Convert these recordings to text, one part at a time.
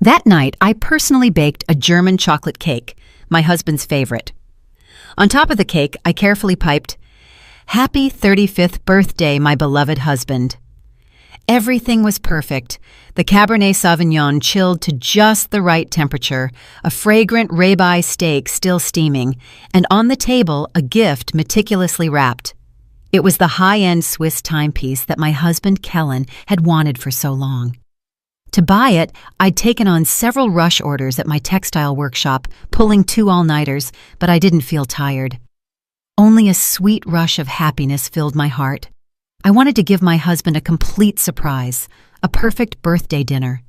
That night, I personally baked a German chocolate cake, my husband's favorite. On top of the cake, I carefully piped, "Happy 35th birthday, my beloved husband." Everything was perfect. The Cabernet Sauvignon chilled to just the right temperature, a fragrant ribeye steak still steaming, and on the table, a gift meticulously wrapped. It was the high-end Swiss timepiece that my husband, Kellen, had wanted for so long. To buy it, I'd taken on several rush orders at my textile workshop, pulling 2 all-nighters, but I didn't feel tired. Only a sweet rush of happiness filled my heart. I wanted to give my husband a complete surprise, a perfect birthday dinner.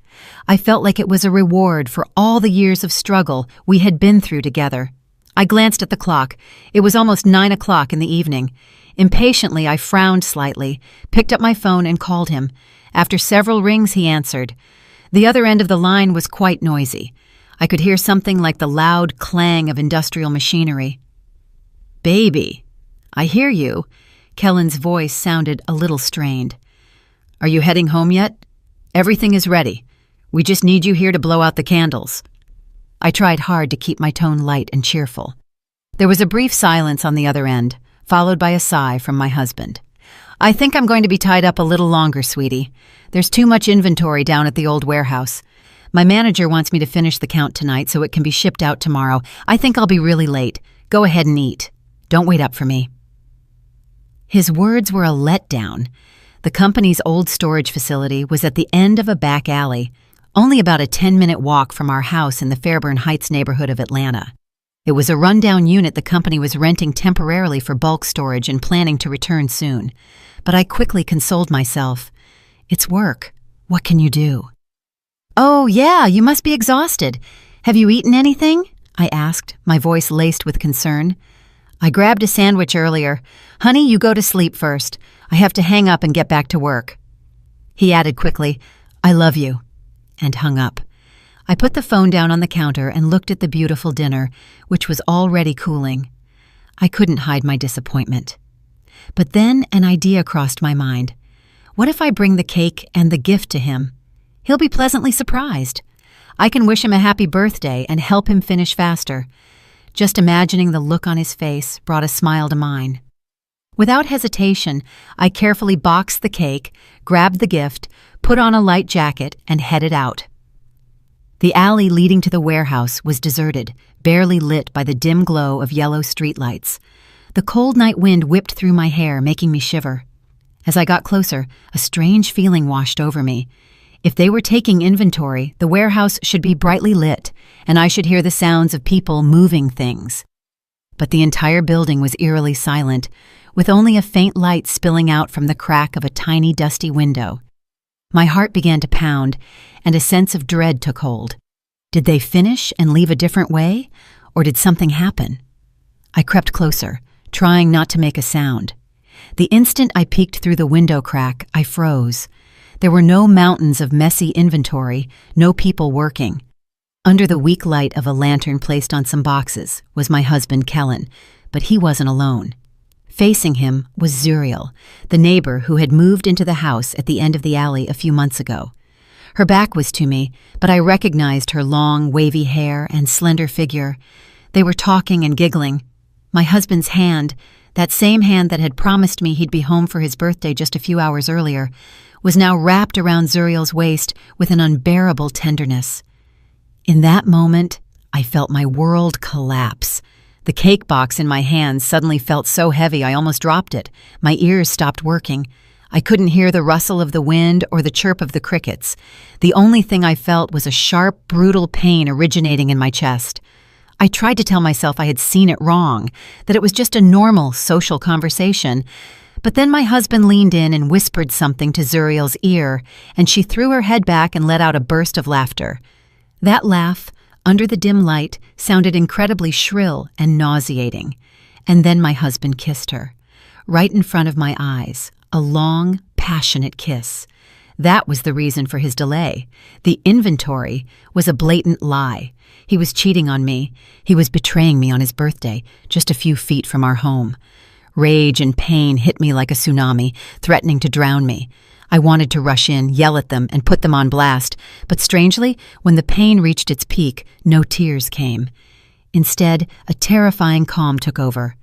I felt like it was a reward for all the years of struggle we had been through together. I glanced at the clock. It was almost 9 o'clock in the evening. Impatiently, I frowned slightly, picked up my phone and called him. After several rings, he answered. The other end of the line was quite noisy. I could hear something like the loud clang of industrial machinery. "Baby, I hear you." Kellen's voice sounded a little strained. "Are you heading home yet? Everything is ready. We just need you here to blow out the candles." I tried hard to keep my tone light and cheerful. There was a brief silence on the other end, followed by a sigh from my husband. "I think I'm going to be tied up a little longer, sweetie. There's too much inventory down at the old warehouse. My manager wants me to finish the count tonight so it can be shipped out tomorrow. I think I'll be really late. Go ahead and eat. Don't wait up for me." His words were a letdown. The company's old storage facility was at the end of a back alley, only about a 10-minute walk from our house in the Fairburn Heights neighborhood of Atlanta. It was a rundown unit the company was renting temporarily for bulk storage and planning to return soon. But I quickly consoled myself. It's work. What can you do? "Oh, yeah, you must be exhausted. Have you eaten anything?" I asked, my voice laced with concern. "I grabbed a sandwich earlier. Honey, you go to sleep first. I have to hang up and get back to work." He added quickly, "I love you," and hung up. I put the phone down on the counter and looked at the beautiful dinner, which was already cooling. I couldn't hide my disappointment. But then an idea crossed my mind. What if I bring the cake and the gift to him? He'll be pleasantly surprised. I can wish him a happy birthday and help him finish faster. Just imagining the look on his face brought a smile to mine. Without hesitation, I carefully boxed the cake, grabbed the gift, put on a light jacket, and headed out. The alley leading to the warehouse was deserted, barely lit by the dim glow of yellow streetlights. The cold night wind whipped through my hair, making me shiver. As I got closer, a strange feeling washed over me. If they were taking inventory, the warehouse should be brightly lit, and I should hear the sounds of people moving things. But the entire building was eerily silent, with only a faint light spilling out from the crack of a tiny, dusty window. My heart began to pound, and a sense of dread took hold. Did they finish and leave a different way, or did something happen? I crept closer, trying not to make a sound. The instant I peeked through the window crack, I froze. There were no mountains of messy inventory, no people working. Under the weak light of a lantern placed on some boxes was my husband, Kellen, but he wasn't alone. Facing him was Zuriel, the neighbor who had moved into the house at the end of the alley a few months ago. Her back was to me, but I recognized her long, wavy hair and slender figure. They were talking and giggling. My husband's hand, that same hand that had promised me he'd be home for his birthday just a few hours earlier, was now wrapped around Zuriel's waist with an unbearable tenderness. In that moment, I felt my world collapse. The cake box in my hands suddenly felt so heavy I almost dropped it. My ears stopped working. I couldn't hear the rustle of the wind or the chirp of the crickets. The only thing I felt was a sharp, brutal pain originating in my chest. I tried to tell myself I had seen it wrong, that it was just a normal social conversation. But then my husband leaned in and whispered something to Zuriel's ear, and she threw her head back and let out a burst of laughter. That laugh, under the dim light, sounded incredibly shrill and nauseating. And then my husband kissed her, right in front of my eyes, a long, passionate kiss. That was the reason for his delay. The inventory was a blatant lie. He was cheating on me. He was betraying me on his birthday, just a few feet from our home. Rage and pain hit me like a tsunami, threatening to drown me. I wanted to rush in, yell at them, and put them on blast, but strangely, when the pain reached its peak, no tears came. Instead, a terrifying calm took over.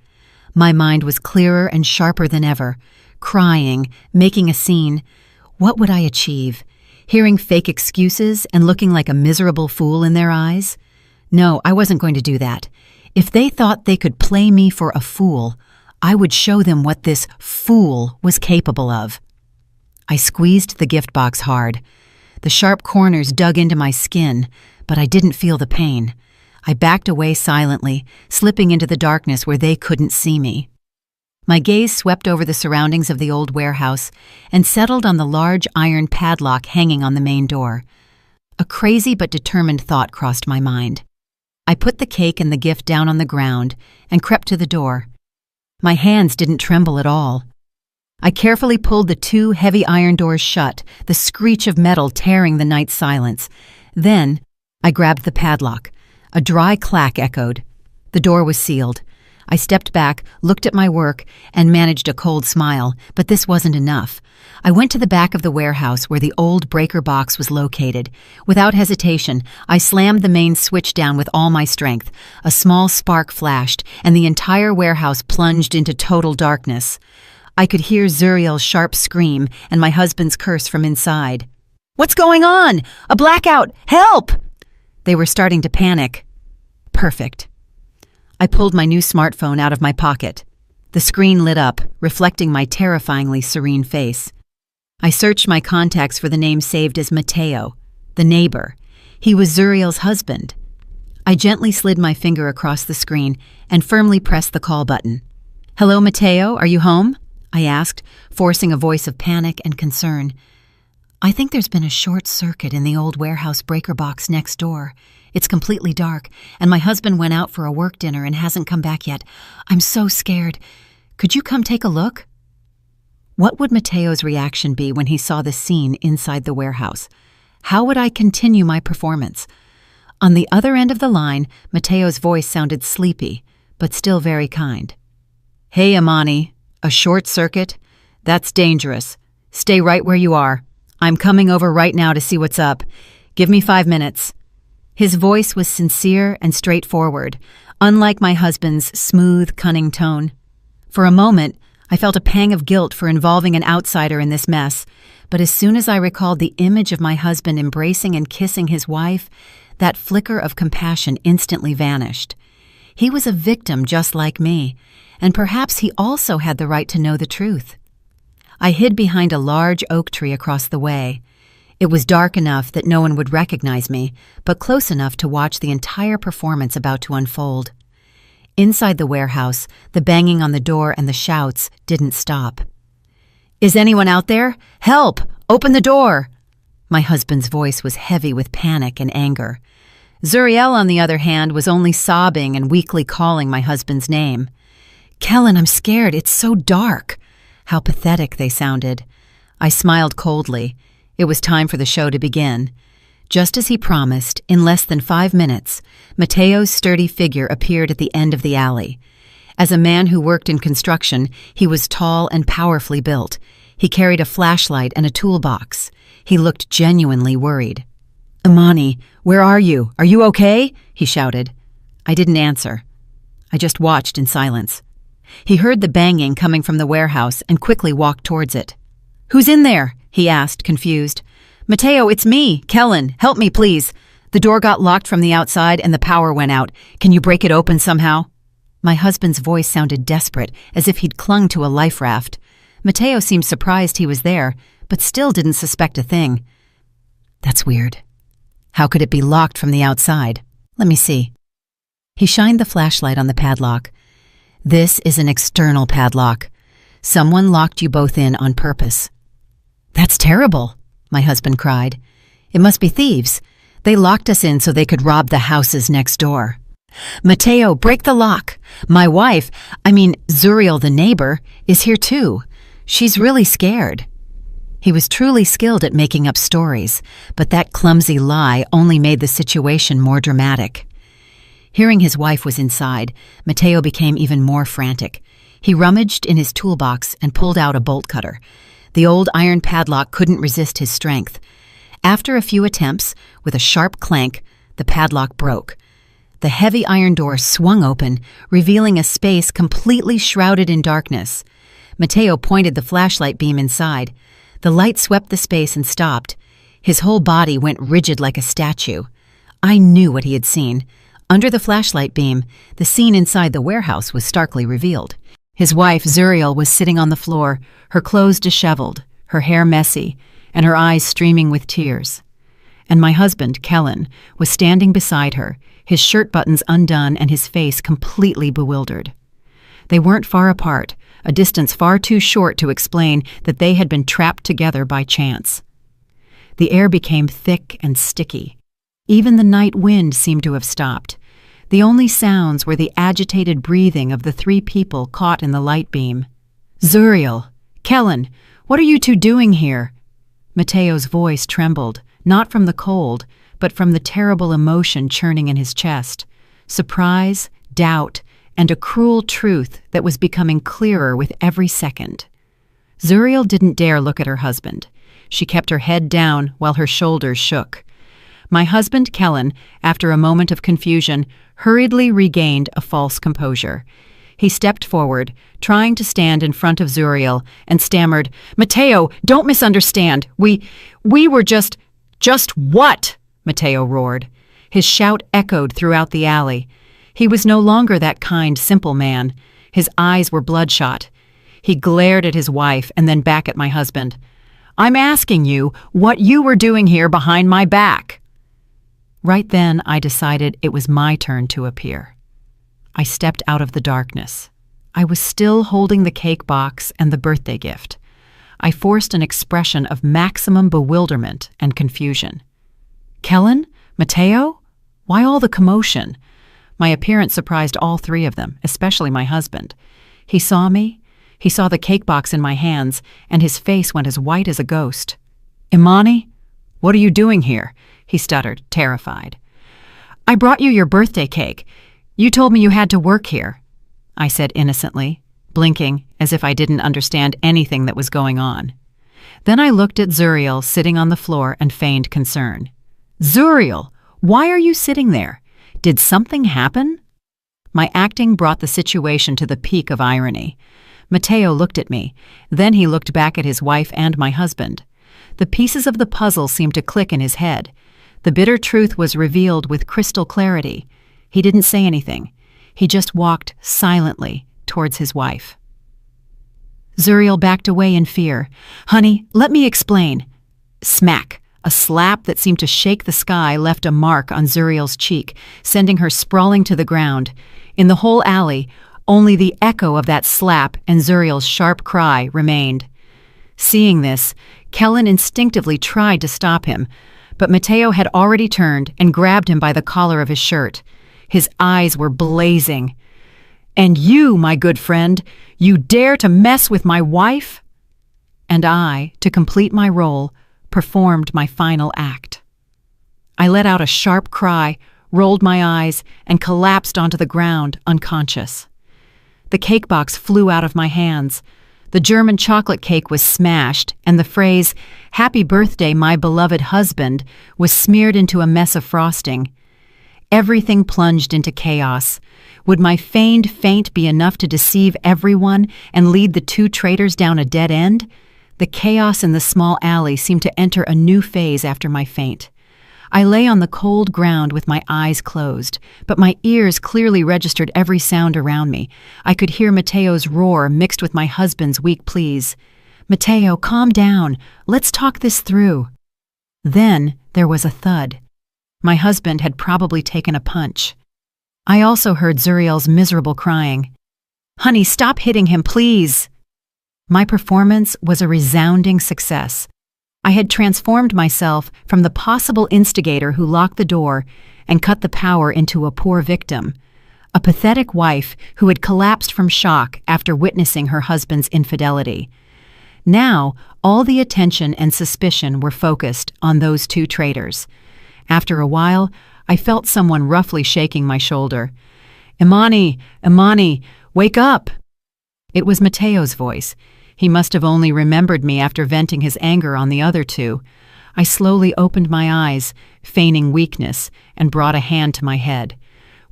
My mind was clearer and sharper than ever, crying, making a scene. What would I achieve? Hearing fake excuses and looking like a miserable fool in their eyes? No, I wasn't going to do that. If they thought they could play me for a fool, I would show them what this fool was capable of. I squeezed the gift box hard. The sharp corners dug into my skin, but I didn't feel the pain. I backed away silently, slipping into the darkness where they couldn't see me. My gaze swept over the surroundings of the old warehouse and settled on the large iron padlock hanging on the main door. A crazy but determined thought crossed my mind. I put the cake and the gift down on the ground and crept to the door. My hands didn't tremble at all. I carefully pulled the two heavy iron doors shut, the screech of metal tearing the night silence. Then, I grabbed the padlock. A dry clack echoed. The door was sealed. I stepped back, looked at my work, and managed a cold smile, but this wasn't enough. I went to the back of the warehouse where the old breaker box was located. Without hesitation, I slammed the main switch down with all my strength. A small spark flashed, and the entire warehouse plunged into total darkness. I could hear Zuriel's sharp scream and my husband's curse from inside. "What's going on? A blackout! Help!" They were starting to panic. Perfect. I pulled my new smartphone out of my pocket. The screen lit up, reflecting my terrifyingly serene face. I searched my contacts for the name saved as Matteo, the neighbor. He was Zuriel's husband. I gently slid my finger across the screen and firmly pressed the call button. "Hello, Matteo, are you home?" I asked, forcing a voice of panic and concern. "I think there's been a short circuit in the old warehouse breaker box next door. It's completely dark, and my husband went out for a work dinner and hasn't come back yet. I'm so scared. Could you come take a look?" What would Matteo's reaction be when he saw the scene inside the warehouse? How would I continue my performance? On the other end of the line, Matteo's voice sounded sleepy, but still very kind. "Hey, Amani. A short circuit? That's dangerous. Stay right where you are. I'm coming over right now to see what's up. Give me 5 minutes. His voice was sincere and straightforward, unlike my husband's smooth, cunning tone. For a moment, I felt a pang of guilt for involving an outsider in this mess, but as soon as I recalled the image of my husband embracing and kissing his wife, that flicker of compassion instantly vanished. He was a victim just like me, and perhaps he also had the right to know the truth. I hid behind a large oak tree across the way. It was dark enough that no one would recognize me, but close enough to watch the entire performance about to unfold. Inside the warehouse, the banging on the door and the shouts didn't stop. "Is anyone out there? Help! Open the door!" My husband's voice was heavy with panic and anger. Zuriel, on the other hand, was only sobbing and weakly calling my husband's name. "Kellen, I'm scared. It's so dark." How pathetic they sounded. I smiled coldly. It was time for the show to begin. Just as he promised, in less than 5 minutes, Matteo's sturdy figure appeared at the end of the alley. As a man who worked in construction, he was tall and powerfully built. He carried a flashlight and a toolbox. He looked genuinely worried. "Amani, where are you? Are you okay?" he shouted. I didn't answer. I just watched in silence. He heard the banging coming from the warehouse and quickly walked towards it. "Who's in there?" he asked, confused. "Matteo, it's me, Kellen. Help me, please. The door got locked from the outside and the power went out. Can you break it open somehow?" My husband's voice sounded desperate, as if he'd clung to a life raft. Matteo seemed surprised he was there, but still didn't suspect a thing. "That's weird. How could it be locked from the outside? Let me see." He shined the flashlight on the padlock. "This is an external padlock. Someone locked you both in on purpose." "That's terrible," my husband cried. "It must be thieves. They locked us in so they could rob the houses next door." "Matteo, break the lock. My wife, Zuriel the neighbor, is here too. She's really scared." He was truly skilled at making up stories, but that clumsy lie only made the situation more dramatic. Hearing his wife was inside, Matteo became even more frantic. He rummaged in his toolbox and pulled out a bolt cutter. The old iron padlock couldn't resist his strength. After a few attempts, with a sharp clank, the padlock broke. The heavy iron door swung open, revealing a space completely shrouded in darkness. Matteo pointed the flashlight beam inside. The light swept the space and stopped. His whole body went rigid like a statue. I knew what he had seen. Under the flashlight beam, the scene inside the warehouse was starkly revealed. His wife, Zuriel, was sitting on the floor, her clothes disheveled, her hair messy, and her eyes streaming with tears. And my husband, Kellen, was standing beside her, his shirt buttons undone and his face completely bewildered. They weren't far apart, a distance far too short to explain that they had been trapped together by chance. The air became thick and sticky. Even the night wind seemed to have stopped. The only sounds were the agitated breathing of the three people caught in the light beam. "Zuriel! Kellen! What are you two doing here?" Matteo's voice trembled, not from the cold, but from the terrible emotion churning in his chest. Surprise, doubt, and a cruel truth that was becoming clearer with every second. Zuriel didn't dare look at her husband. She kept her head down while her shoulders shook. My husband, Kellen, after a moment of confusion, hurriedly regained a false composure. He stepped forward, trying to stand in front of Zuriel, and stammered, "Matteo, don't misunderstand. We were just what?" Matteo roared. His shout echoed throughout the alley. He was no longer that kind, simple man. His eyes were bloodshot. He glared at his wife and then back at my husband. "I'm asking you what you were doing here behind my back." Right then, I decided it was my turn to appear. I stepped out of the darkness. I was still holding the cake box and the birthday gift. I forced an expression of maximum bewilderment and confusion. "Kellen? Matteo? Why all the commotion?" My appearance surprised all three of them, especially my husband. He saw me, he saw the cake box in my hands, and his face went as white as a ghost. "Imani, what are you doing here?" he stuttered, terrified. "I brought you your birthday cake. You told me you had to work here," I said innocently, blinking as if I didn't understand anything that was going on. Then I looked at Zuriel sitting on the floor and feigned concern. "Zuriel, why are you sitting there? Did something happen?" My acting brought the situation to the peak of irony. Matteo looked at me. Then he looked back at his wife and my husband. The pieces of the puzzle seemed to click in his head. The bitter truth was revealed with crystal clarity. He didn't say anything. He just walked silently towards his wife. Zuriel backed away in fear. "Honey, let me explain." Smack! A slap that seemed to shake the sky left a mark on Zuriel's cheek, sending her sprawling to the ground. In the whole alley, only the echo of that slap and Zuriel's sharp cry remained. Seeing this, Kellen instinctively tried to stop him, but Matteo had already turned and grabbed him by the collar of his shirt. His eyes were blazing. "And you, my good friend, you dare to mess with my wife?" And I, to complete my role, performed my final act. I let out a sharp cry, rolled my eyes, and collapsed onto the ground, unconscious. The cake box flew out of my hands. The German chocolate cake was smashed, and the phrase, "Happy birthday, my beloved husband," was smeared into a mess of frosting. Everything plunged into chaos. Would my feigned faint be enough to deceive everyone and lead the two traitors down a dead end? The chaos in the small alley seemed to enter a new phase after my faint. I lay on the cold ground with my eyes closed, but my ears clearly registered every sound around me. I could hear Matteo's roar mixed with my husband's weak pleas. "Matteo, calm down. Let's talk this through." Then there was a thud. My husband had probably taken a punch. I also heard Zuriel's miserable crying. "Honey, stop hitting him, please." My performance was a resounding success. I had transformed myself from the possible instigator who locked the door and cut the power into a poor victim, a pathetic wife who had collapsed from shock after witnessing her husband's infidelity. Now, all the attention and suspicion were focused on those two traitors. After a while, I felt someone roughly shaking my shoulder. "Imani, Imani, wake up!" It was Matteo's voice. He must have only remembered me after venting his anger on the other two. I slowly opened my eyes, feigning weakness, and brought a hand to my head.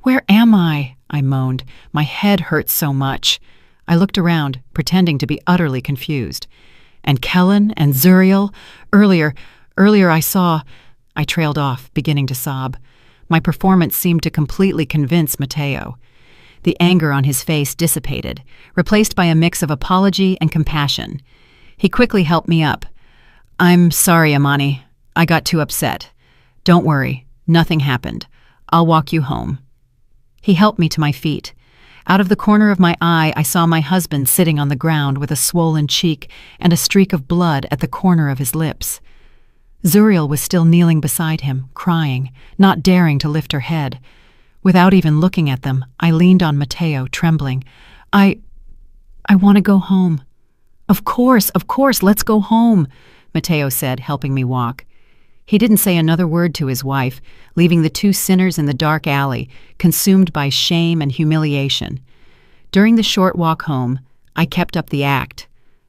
"Where am I?" I moaned. "My head hurts so much." I looked around, pretending to be utterly confused. "And Kellen and Zuriel? Earlier I saw—" I trailed off, beginning to sob. My performance seemed to completely convince Matteo. The anger on his face dissipated, replaced by a mix of apology and compassion. He quickly helped me up. "I'm sorry, Imani. I got too upset. Don't worry, nothing happened. I'll walk you home." He helped me to my feet. Out of the corner of my eye, I saw my husband sitting on the ground with a swollen cheek and a streak of blood at the corner of his lips. Zuriel was still kneeling beside him, crying, not daring to lift her head. Without even looking at them, I leaned on Matteo, trembling. I want to go home." Of course, let's go home," Matteo said, helping me walk. He didn't say another word to his wife, leaving the two sinners in the dark alley, consumed by shame and humiliation. During the short walk home, I kept up the act.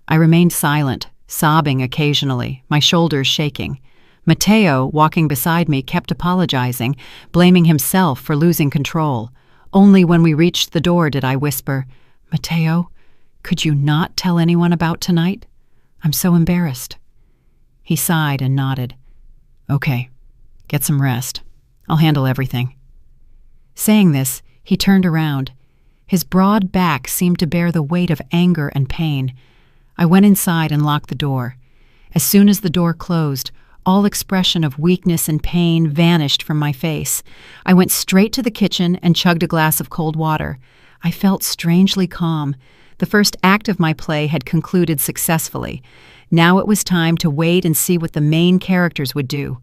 I remained silent, sobbing occasionally, my shoulders shaking. Matteo, walking beside me, kept apologizing, blaming himself for losing control. Only when we reached the door did I whisper, "Matteo, could you not tell anyone about tonight? I'm so embarrassed." He sighed and nodded. "Okay, get some rest. I'll handle everything." Saying this, he turned around. His broad back seemed to bear the weight of anger and pain. I went inside and locked the door. As soon as the door closed, all expression of weakness and pain vanished from my face. I went straight to the kitchen and chugged a glass of cold water. I felt strangely calm. The first act of my play had concluded successfully. Now it was time to wait and see what the main characters would do.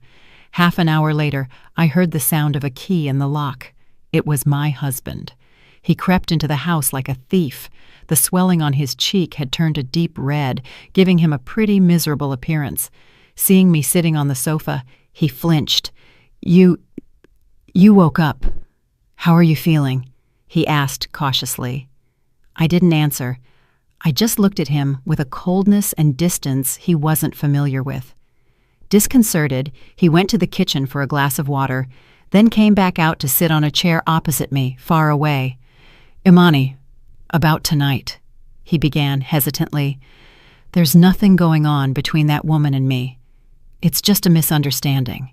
Half an hour later, I heard the sound of a key in the lock. It was my husband. He crept into the house like a thief. The swelling on his cheek had turned a deep red, giving him a pretty miserable appearance. Seeing me sitting on the sofa, he flinched. You woke up. How are you feeling?" he asked cautiously. I didn't answer. I just looked at him with a coldness and distance he wasn't familiar with. Disconcerted, he went to the kitchen for a glass of water, then came back out to sit on a chair opposite me, far away. "Imani, about tonight," he began hesitantly. "There's nothing going on between that woman and me. It's just a misunderstanding."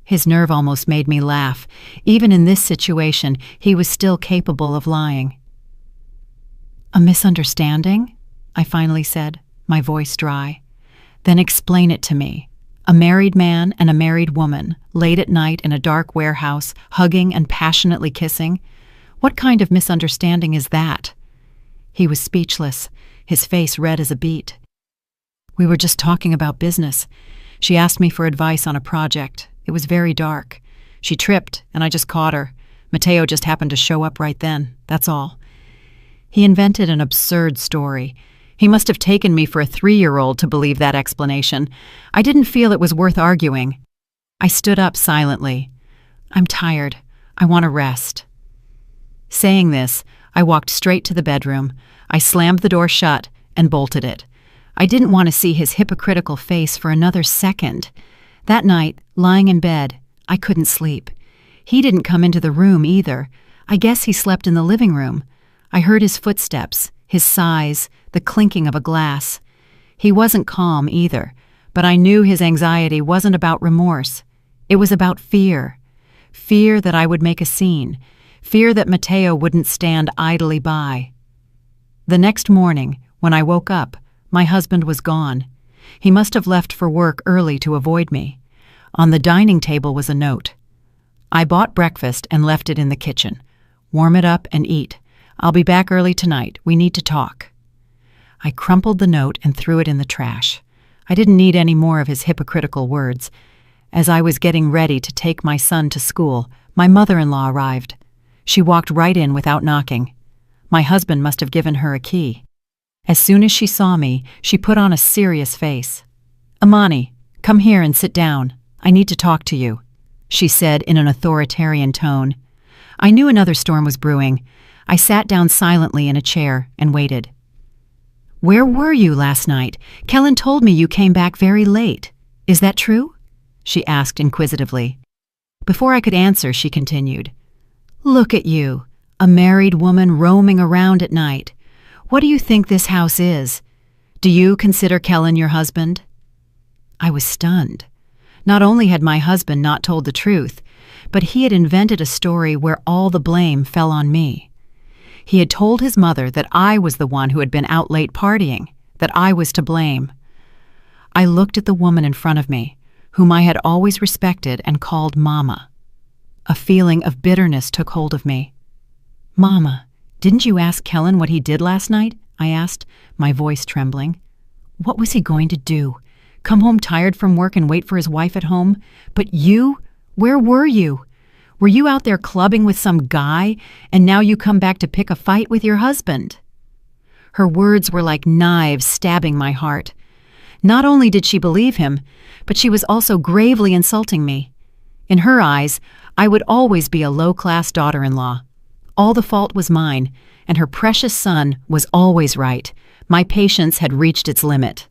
His nerve almost made me laugh. Even in this situation, he was still capable of lying. "A misunderstanding?" I finally said, my voice dry. "Then explain it to me. A married man and a married woman, late at night in a dark warehouse, hugging and passionately kissing. What kind of misunderstanding is that?" He was speechless, his face red as a beet. "We were just talking about business. She asked me for advice on a project. It was very dark. She tripped, and I just caught her. Matteo just happened to show up right then, that's all." He invented an absurd story. He must have taken me for a 3-year-old to believe that explanation. I didn't feel it was worth arguing. I stood up silently. "I'm tired. I want to rest." Saying this, I walked straight to the bedroom. I slammed the door shut and bolted it. I didn't want to see his hypocritical face for another second. That night, lying in bed, I couldn't sleep. He didn't come into the room either. I guess he slept in the living room. I heard his footsteps, his sighs, the clinking of a glass. He wasn't calm either, but I knew his anxiety wasn't about remorse. It was about fear. Fear that I would make a scene. Fear that Matteo wouldn't stand idly by. The next morning, when I woke up, my husband was gone. He must have left for work early to avoid me. On the dining table was a note. "I bought breakfast and left it in the kitchen. Warm it up and eat. I'll be back early tonight. We need to talk." I crumpled the note and threw it in the trash. I didn't need any more of his hypocritical words. As I was getting ready to take my son to school, my mother-in-law arrived. She walked right in without knocking. My husband must have given her a key. As soon as she saw me, she put on a serious face. "Imani, come here and sit down. I need to talk to you," she said in an authoritarian tone. I knew another storm was brewing. I sat down silently in a chair and waited. Where were you last night? Kellen told me you came back very late. Is that true? She asked inquisitively. Before I could answer, she continued. Look at you, a married woman roaming around at night. What do you think this house is? Do you consider Kellen your husband? I was stunned. Not only had my husband not told the truth, but he had invented a story where all the blame fell on me. He had told his mother that I was the one who had been out late partying, that I was to blame. I looked at the woman in front of me, whom I had always respected and called Mama. A feeling of bitterness took hold of me. Mama, didn't you ask Kellen what he did last night? I asked, my voice trembling. What was he going to do? Come home tired from work and wait for his wife at home? But you? Where were you? Were you out there clubbing with some guy, and now you come back to pick a fight with your husband? Her words were like knives stabbing my heart. Not only did she believe him, but she was also gravely insulting me. In her eyes, I would always be a low-class daughter-in-law. All the fault was mine, and her precious son was always right. My patience had reached its limit.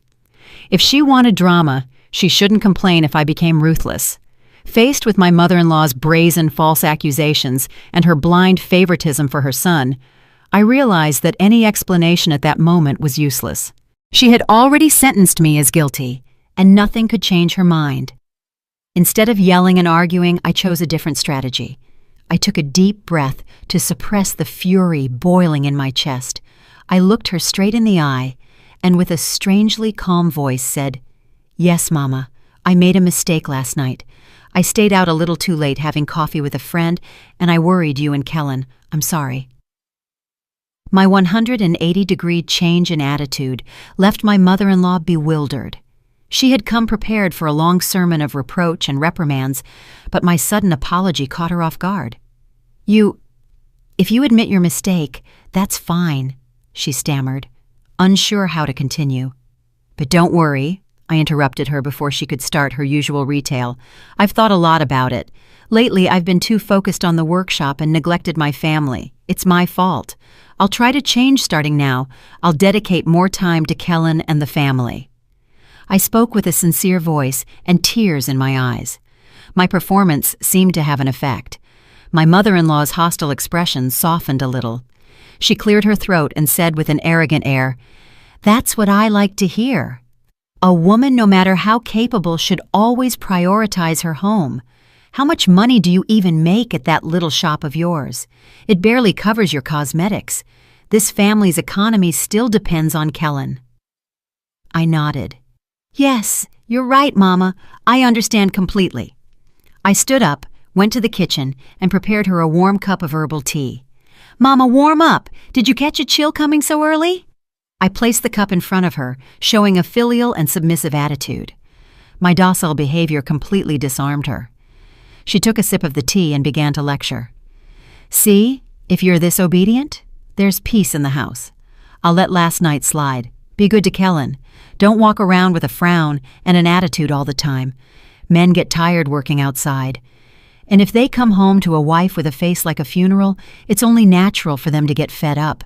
If she wanted drama, she shouldn't complain if I became ruthless. Faced with my mother-in-law's brazen false accusations and her blind favoritism for her son, I realized that any explanation at that moment was useless. She had already sentenced me as guilty, and nothing could change her mind. Instead of yelling and arguing, I chose a different strategy. I took a deep breath to suppress the fury boiling in my chest. I looked her straight in the eye, and with a strangely calm voice said, Yes, Mama, I made a mistake last night. I stayed out a little too late having coffee with a friend, and I worried you and Kellen. I'm sorry. My 180-degree change in attitude left my mother-in-law bewildered. She had come prepared for a long sermon of reproach and reprimands, but my sudden apology caught her off guard. If you admit your mistake, that's fine, she stammered, unsure how to continue. But don't worry, I interrupted her before she could start her usual retail. I've thought a lot about it. Lately, I've been too focused on the workshop and neglected my family. It's my fault. I'll try to change starting now. I'll dedicate more time to Kellen and the family. I spoke with a sincere voice and tears in my eyes. My performance seemed to have an effect. My mother-in-law's hostile expression softened a little. She cleared her throat and said with an arrogant air, That's what I like to hear. A woman, no matter how capable, should always prioritize her home. How much money do you even make at that little shop of yours? It barely covers your cosmetics. This family's economy still depends on Kellen. I nodded. Yes, you're right, Mama. I understand completely. I stood up, went to the kitchen, and prepared her a warm cup of herbal tea. Mama, warm up. Did you catch a chill coming so early? I placed the cup in front of her, showing a filial and submissive attitude. My docile behavior completely disarmed her. She took a sip of the tea and began to lecture. See, if you're this obedient, there's peace in the house. I'll let last night slide. Be good to Kellen. Don't walk around with a frown and an attitude all the time. Men get tired working outside. And if they come home to a wife with a face like a funeral, it's only natural for them to get fed up.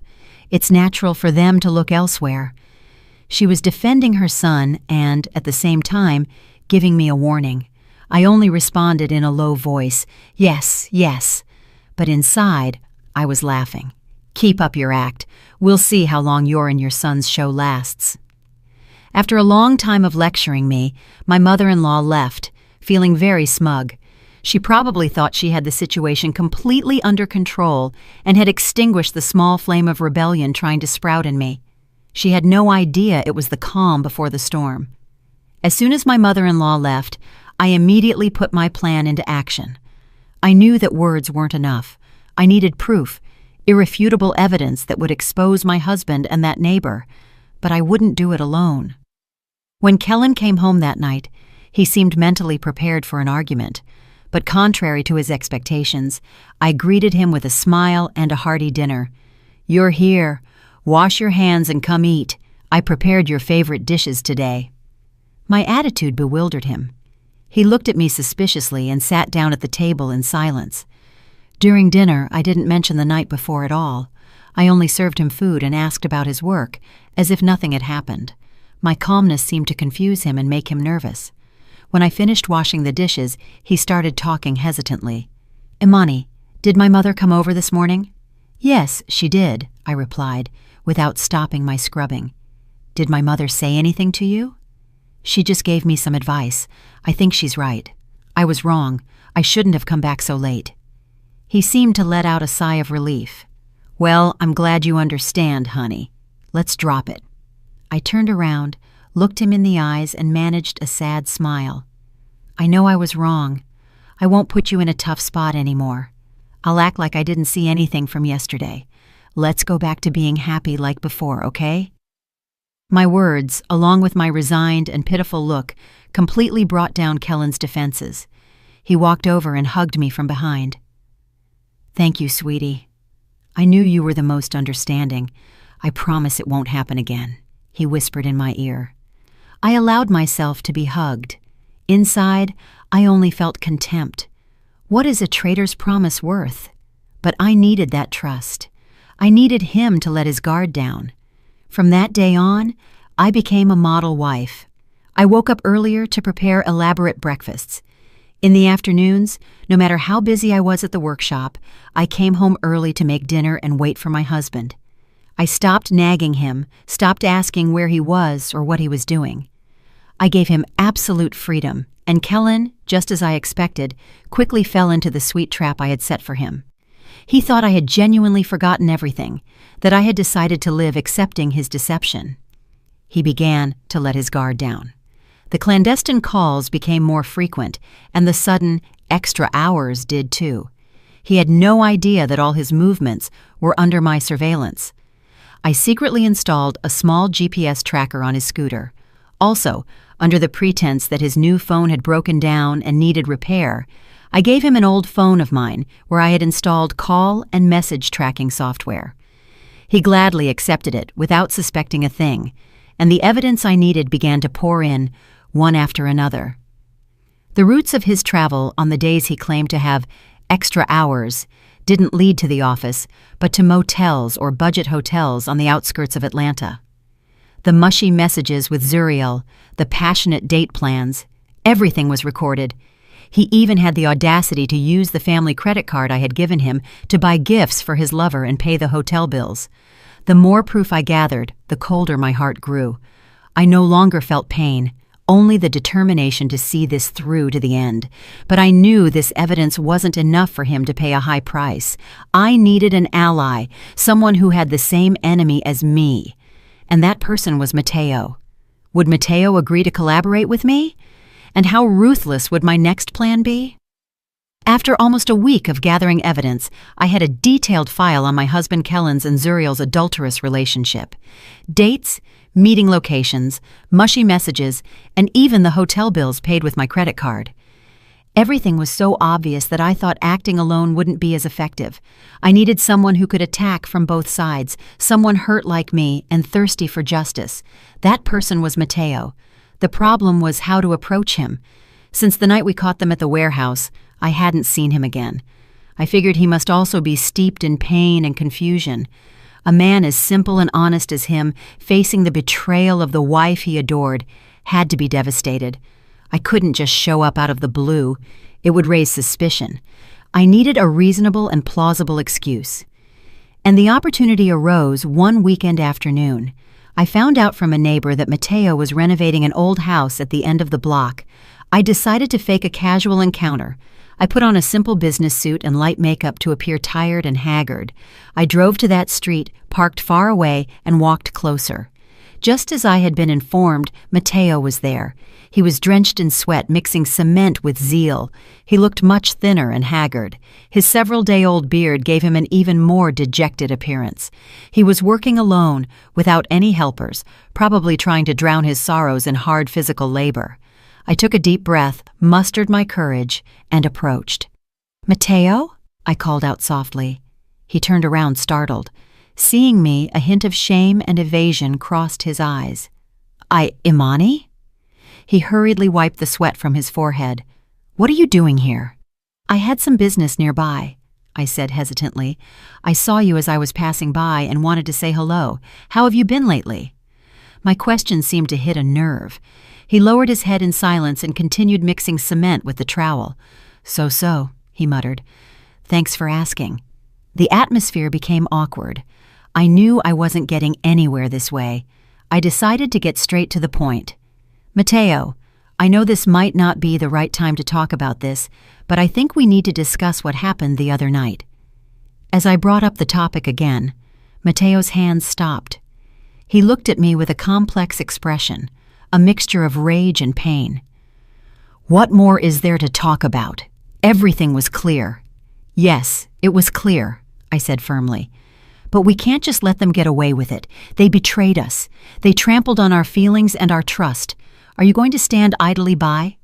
It's natural for them to look elsewhere. She was defending her son and, at the same time, giving me a warning. I only responded in a low voice, Yes, yes. But inside, I was laughing. Keep up your act. We'll see how long your and your son's show lasts. After a long time of lecturing me, my mother-in-law left, feeling very smug. She probably thought she had the situation completely under control and had extinguished the small flame of rebellion trying to sprout in me. She had no idea it was the calm before the storm. As soon as my mother-in-law left, I immediately put my plan into action. I knew that words weren't enough. I needed proof, irrefutable evidence that would expose my husband and that neighbor, but I wouldn't do it alone. When Kellen came home that night, he seemed mentally prepared for an argument, but contrary to his expectations, I greeted him with a smile and a hearty dinner. You're here. Wash your hands and come eat. I prepared your favorite dishes today. My attitude bewildered him. He looked at me suspiciously and sat down at the table in silence. During dinner, I didn't mention the night before at all. I only served him food and asked about his work, as if nothing had happened. My calmness seemed to confuse him and make him nervous. When I finished washing the dishes, he started talking hesitantly. "Imani, did my mother come over this morning?" "Yes, she did," I replied, without stopping my scrubbing. "Did my mother say anything to you?" "She just gave me some advice. I think she's right. I was wrong. I shouldn't have come back so late." He seemed to let out a sigh of relief. "Well, I'm glad you understand, honey. Let's drop it." I turned around, looked him in the eyes, and managed a sad smile. "I know I was wrong. I won't put you in a tough spot anymore. I'll act like I didn't see anything from yesterday. Let's go back to being happy like before, okay?" My words, along with my resigned and pitiful look, completely brought down Kellen's defenses. He walked over and hugged me from behind. "Thank you, sweetie. I knew you were the most understanding. I promise it won't happen again," he whispered in my ear. I allowed myself to be hugged. Inside, I only felt contempt. What is a traitor's promise worth? But I needed that trust. I needed him to let his guard down. From that day on, I became a model wife. I woke up earlier to prepare elaborate breakfasts. In the afternoons, no matter how busy I was at the workshop, I came home early to make dinner and wait for my husband. I stopped nagging him, stopped asking where he was or what he was doing. I gave him absolute freedom, and Kellen, just as I expected, quickly fell into the sweet trap I had set for him. He thought I had genuinely forgotten everything, that I had decided to live accepting his deception. He began to let his guard down. The clandestine calls became more frequent, and the sudden extra hours did too. He had no idea that all his movements were under my surveillance. I secretly installed a small GPS tracker on his scooter. Also, under the pretense that his new phone had broken down and needed repair, I gave him an old phone of mine where I had installed call and message tracking software. He gladly accepted it without suspecting a thing, and the evidence I needed began to pour in, one after another. The routes of his travel on the days he claimed to have extra hours didn't lead to the office, but to motels or budget hotels on the outskirts of Atlanta. The mushy messages with Zuriel, the passionate date plans, everything was recorded. He even had the audacity to use the family credit card I had given him to buy gifts for his lover and pay the hotel bills. The more proof I gathered, the colder my heart grew. I no longer felt pain, only the determination to see this through to the end. But I knew this evidence wasn't enough for him to pay a high price. I needed an ally, someone who had the same enemy as me. And that person was Matteo. Would Matteo agree to collaborate with me? And how ruthless would my next plan be? After almost a week of gathering evidence, I had a detailed file on my husband Kellen's and Zuriel's adulterous relationship. Dates, meeting locations, mushy messages, and even the hotel bills paid with my credit card. Everything was so obvious that I thought acting alone wouldn't be as effective. I needed someone who could attack from both sides, someone hurt like me and thirsty for justice. That person was Matteo. The problem was how to approach him. Since the night we caught them at the warehouse, I hadn't seen him again. I figured he must also be steeped in pain and confusion. A man as simple and honest as him, facing the betrayal of the wife he adored, had to be devastated. I couldn't just show up out of the blue. It would raise suspicion. I needed a reasonable and plausible excuse. And the opportunity arose one weekend afternoon. I found out from a neighbor that Matteo was renovating an old house at the end of the block. I decided to fake a casual encounter. I put on a simple business suit and light makeup to appear tired and haggard. I drove to that street, parked far away, and walked closer. Just as I had been informed, Matteo was there. He was drenched in sweat, mixing cement with zeal. He looked much thinner and haggard. His several-day-old beard gave him an even more dejected appearance. He was working alone, without any helpers, probably trying to drown his sorrows in hard physical labor. I took a deep breath, mustered my courage, and approached. "Matteo?" I called out softly. He turned around, startled. Seeing me, a hint of shame and evasion crossed his eyes. Imani?" He hurriedly wiped the sweat from his forehead. "What are you doing here?" "I had some business nearby. I said hesitantly. "I saw you as I was passing by and wanted to say hello. How have you been lately?" My question seemed to hit a nerve. He lowered his head in silence and continued mixing cement with the trowel. "So," he muttered. "Thanks for asking." The atmosphere became awkward. I knew I wasn't getting anywhere this way. I decided to get straight to the point. "Matteo, I know this might not be the right time to talk about this, but I think we need to discuss what happened the other night." As I brought up the topic again, Matteo's hands stopped. He looked at me with a complex expression, a mixture of rage and pain. "What more is there to talk about? Everything was clear." "Yes, it was clear," I said firmly. "But we can't just let them get away with it. They betrayed us. They trampled on our feelings and our trust. Are you going to stand idly by?"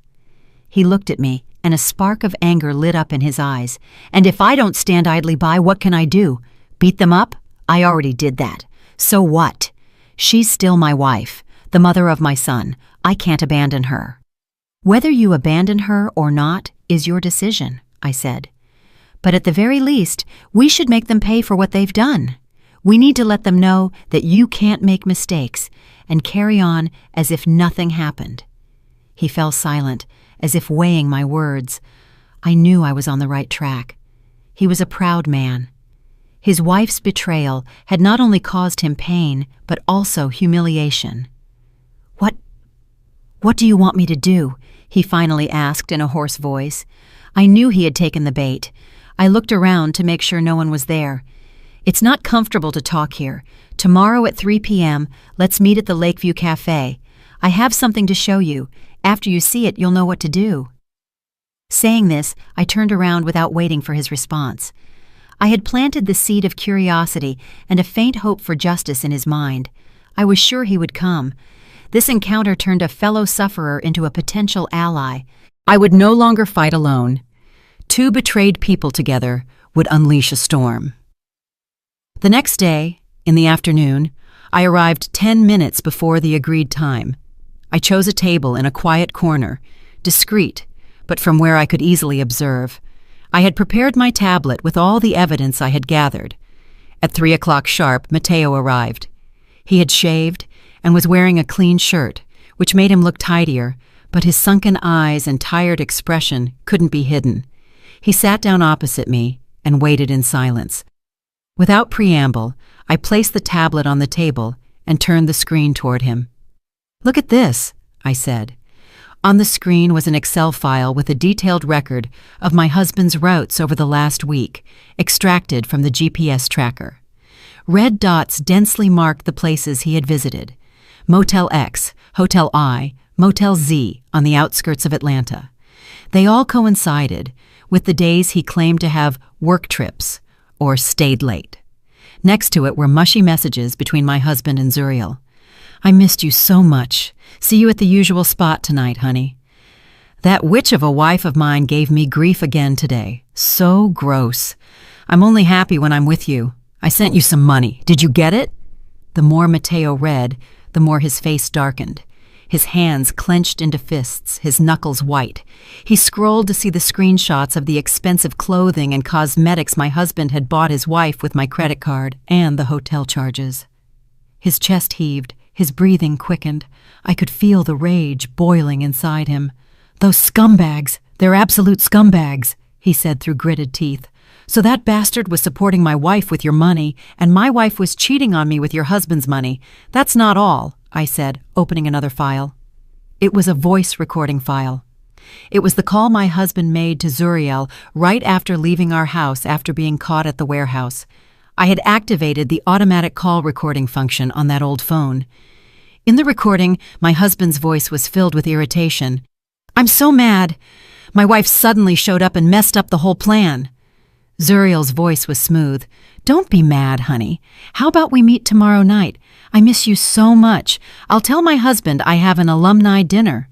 He looked at me, and a spark of anger lit up in his eyes. "And if I don't stand idly by, what can I do? Beat them up? I already did that. So what? She's still my wife, the mother of my son. I can't abandon her." "Whether you abandon her or not is your decision," I said. "But at the very least, we should make them pay for what they've done. We need to let them know that you can't make mistakes and carry on as if nothing happened." He fell silent, as if weighing my words. I knew I was on the right track. He was a proud man. His wife's betrayal had not only caused him pain, but also humiliation. What do you want me to do?" he finally asked in a hoarse voice. I knew he had taken the bait. I looked around to make sure no one was there. "It's not comfortable to talk here. Tomorrow at 3 p.m., let's meet at the Lakeview Cafe. I have something to show you. After you see it, you'll know what to do." Saying this, I turned around without waiting for his response. I had planted the seed of curiosity and a faint hope for justice in his mind. I was sure he would come. This encounter turned a fellow sufferer into a potential ally. I would no longer fight alone. Two betrayed people together would unleash a storm. The next day, in the afternoon, I arrived 10 minutes before the agreed time. I chose a table in a quiet corner, discreet, but from where I could easily observe. I had prepared my tablet with all the evidence I had gathered. At 3 o'clock sharp, Matteo arrived. He had shaved and was wearing a clean shirt, which made him look tidier, but his sunken eyes and tired expression couldn't be hidden. He sat down opposite me and waited in silence. Without preamble, I placed the tablet on the table and turned the screen toward him. "Look at this," I said. On the screen was an Excel file with a detailed record of my husband's routes over the last week, extracted from the GPS tracker. Red dots densely marked the places he had visited: Motel X, Hotel I, Motel Z on the outskirts of Atlanta. They all coincided with the days he claimed to have work trips or stayed late. Next to it were mushy messages between my husband and Zuriel. "I missed you so much. See you at the usual spot tonight, honey. That witch of a wife of mine gave me grief again today. So gross. I'm only happy when I'm with you. I sent you some money. Did you get it?" The more Matteo read, the more his face darkened. His hands clenched into fists, his knuckles white. He scrolled to see the screenshots of the expensive clothing and cosmetics my husband had bought his wife with my credit card and the hotel charges. His chest heaved, his breathing quickened. I could feel the rage boiling inside him. "Those scumbags, they're absolute scumbags," he said through gritted teeth. "So that bastard was supporting my wife with your money, and my wife was cheating on me with your husband's money. That's not all," I said, opening another file. It was a voice recording file. It was the call my husband made to Zuriel right after leaving our house after being caught at the warehouse. I had activated the automatic call recording function on that old phone. In the recording, my husband's voice was filled with irritation. "I'm so mad. My wife suddenly showed up and messed up the whole plan." Zuriel's voice was smooth. "Don't be mad, honey. How about we meet tomorrow night? I miss you so much. I'll tell my husband I have an alumni dinner."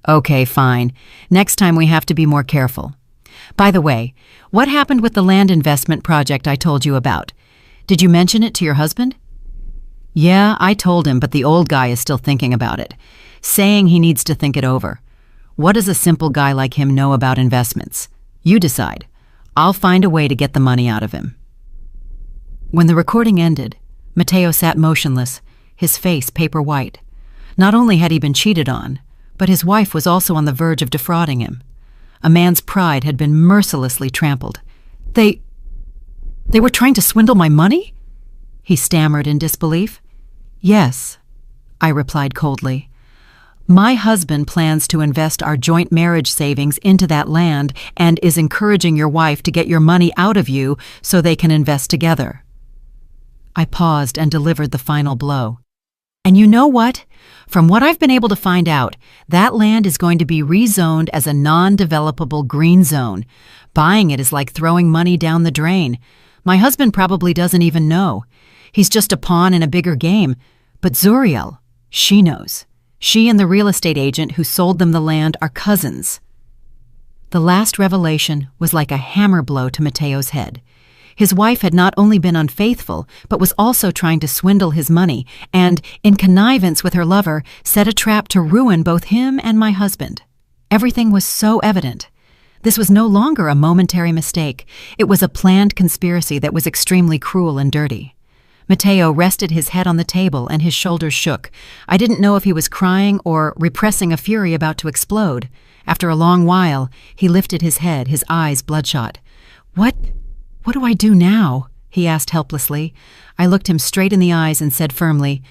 "Okay, fine. Next time we have to be more careful. By the way, what happened with the land investment project I told you about? Did you mention it to your husband?" "Yeah, I told him, but the old guy is still thinking about it, saying he needs to think it over. What does a simple guy like him know about investments? You decide. I'll find a way to get the money out of him." When the recording ended, Matteo sat motionless, his face paper white. Not only had he been cheated on, but his wife was also on the verge of defrauding him. A man's pride had been mercilessly trampled. They were trying to swindle my money?" he stammered in disbelief. "Yes," I replied coldly. "My husband plans to invest our joint marriage savings into that land and is encouraging your wife to get your money out of you so they can invest together." I paused and delivered the final blow. "And you know what? From what I've been able to find out, that land is going to be rezoned as a non-developable green zone. Buying it is like throwing money down the drain. My husband probably doesn't even know. He's just a pawn in a bigger game. But Zuriel, she knows. She and the real estate agent who sold them the land are cousins." The last revelation was like a hammer blow to Matteo's head. His wife had not only been unfaithful, but was also trying to swindle his money and, in connivance with her lover, set a trap to ruin both him and my husband. Everything was so evident. This was no longer a momentary mistake. It was a planned conspiracy that was extremely cruel and dirty. Matteo rested his head on the table and his shoulders shook. I didn't know if he was crying or repressing a fury about to explode. After a long while, he lifted his head, his eyes bloodshot. What do I do now?" he asked helplessly. I looked him straight in the eyes and said firmly,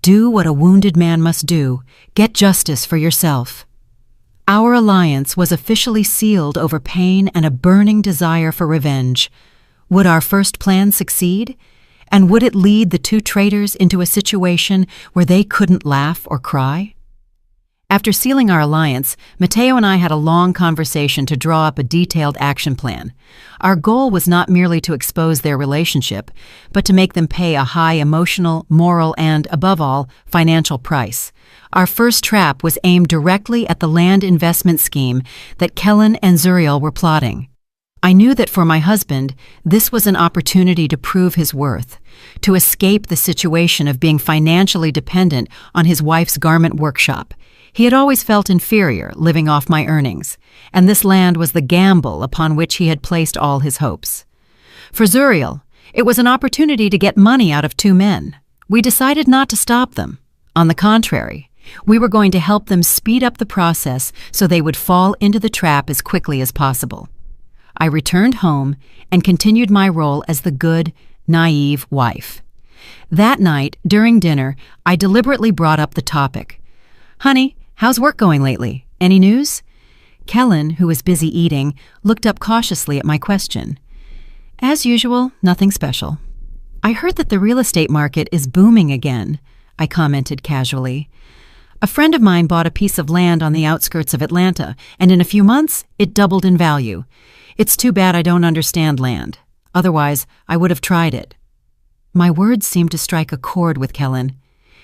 "Do what a wounded man must do. Get justice for yourself." Our alliance was officially sealed over pain and a burning desire for revenge. Would our first plan succeed? And would it lead the two traitors into a situation where they couldn't laugh or cry? After sealing our alliance, Matteo and I had a long conversation to draw up a detailed action plan. Our goal was not merely to expose their relationship, but to make them pay a high emotional, moral, and, above all, financial price. Our first trap was aimed directly at the land investment scheme that Kellen and Zuriel were plotting. I knew that for my husband, this was an opportunity to prove his worth, to escape the situation of being financially dependent on his wife's garment workshop. He had always felt inferior living off my earnings, and this land was the gamble upon which he had placed all his hopes. For Zuriel, it was an opportunity to get money out of two men. We decided not to stop them. On the contrary, we were going to help them speed up the process so they would fall into the trap as quickly as possible. I returned home and continued my role as the good, naive wife. That night, during dinner, I deliberately brought up the topic. "Honey, how's work going lately? Any news?" Kellen, who was busy eating, looked up cautiously at my question. "As usual, nothing special." "I heard that the real estate market is booming again," I commented casually. "A friend of mine bought a piece of land on the outskirts of Atlanta, and in a few months, it doubled in value. It's too bad I don't understand land. Otherwise, I would have tried it." My words seemed to strike a chord with Kellen.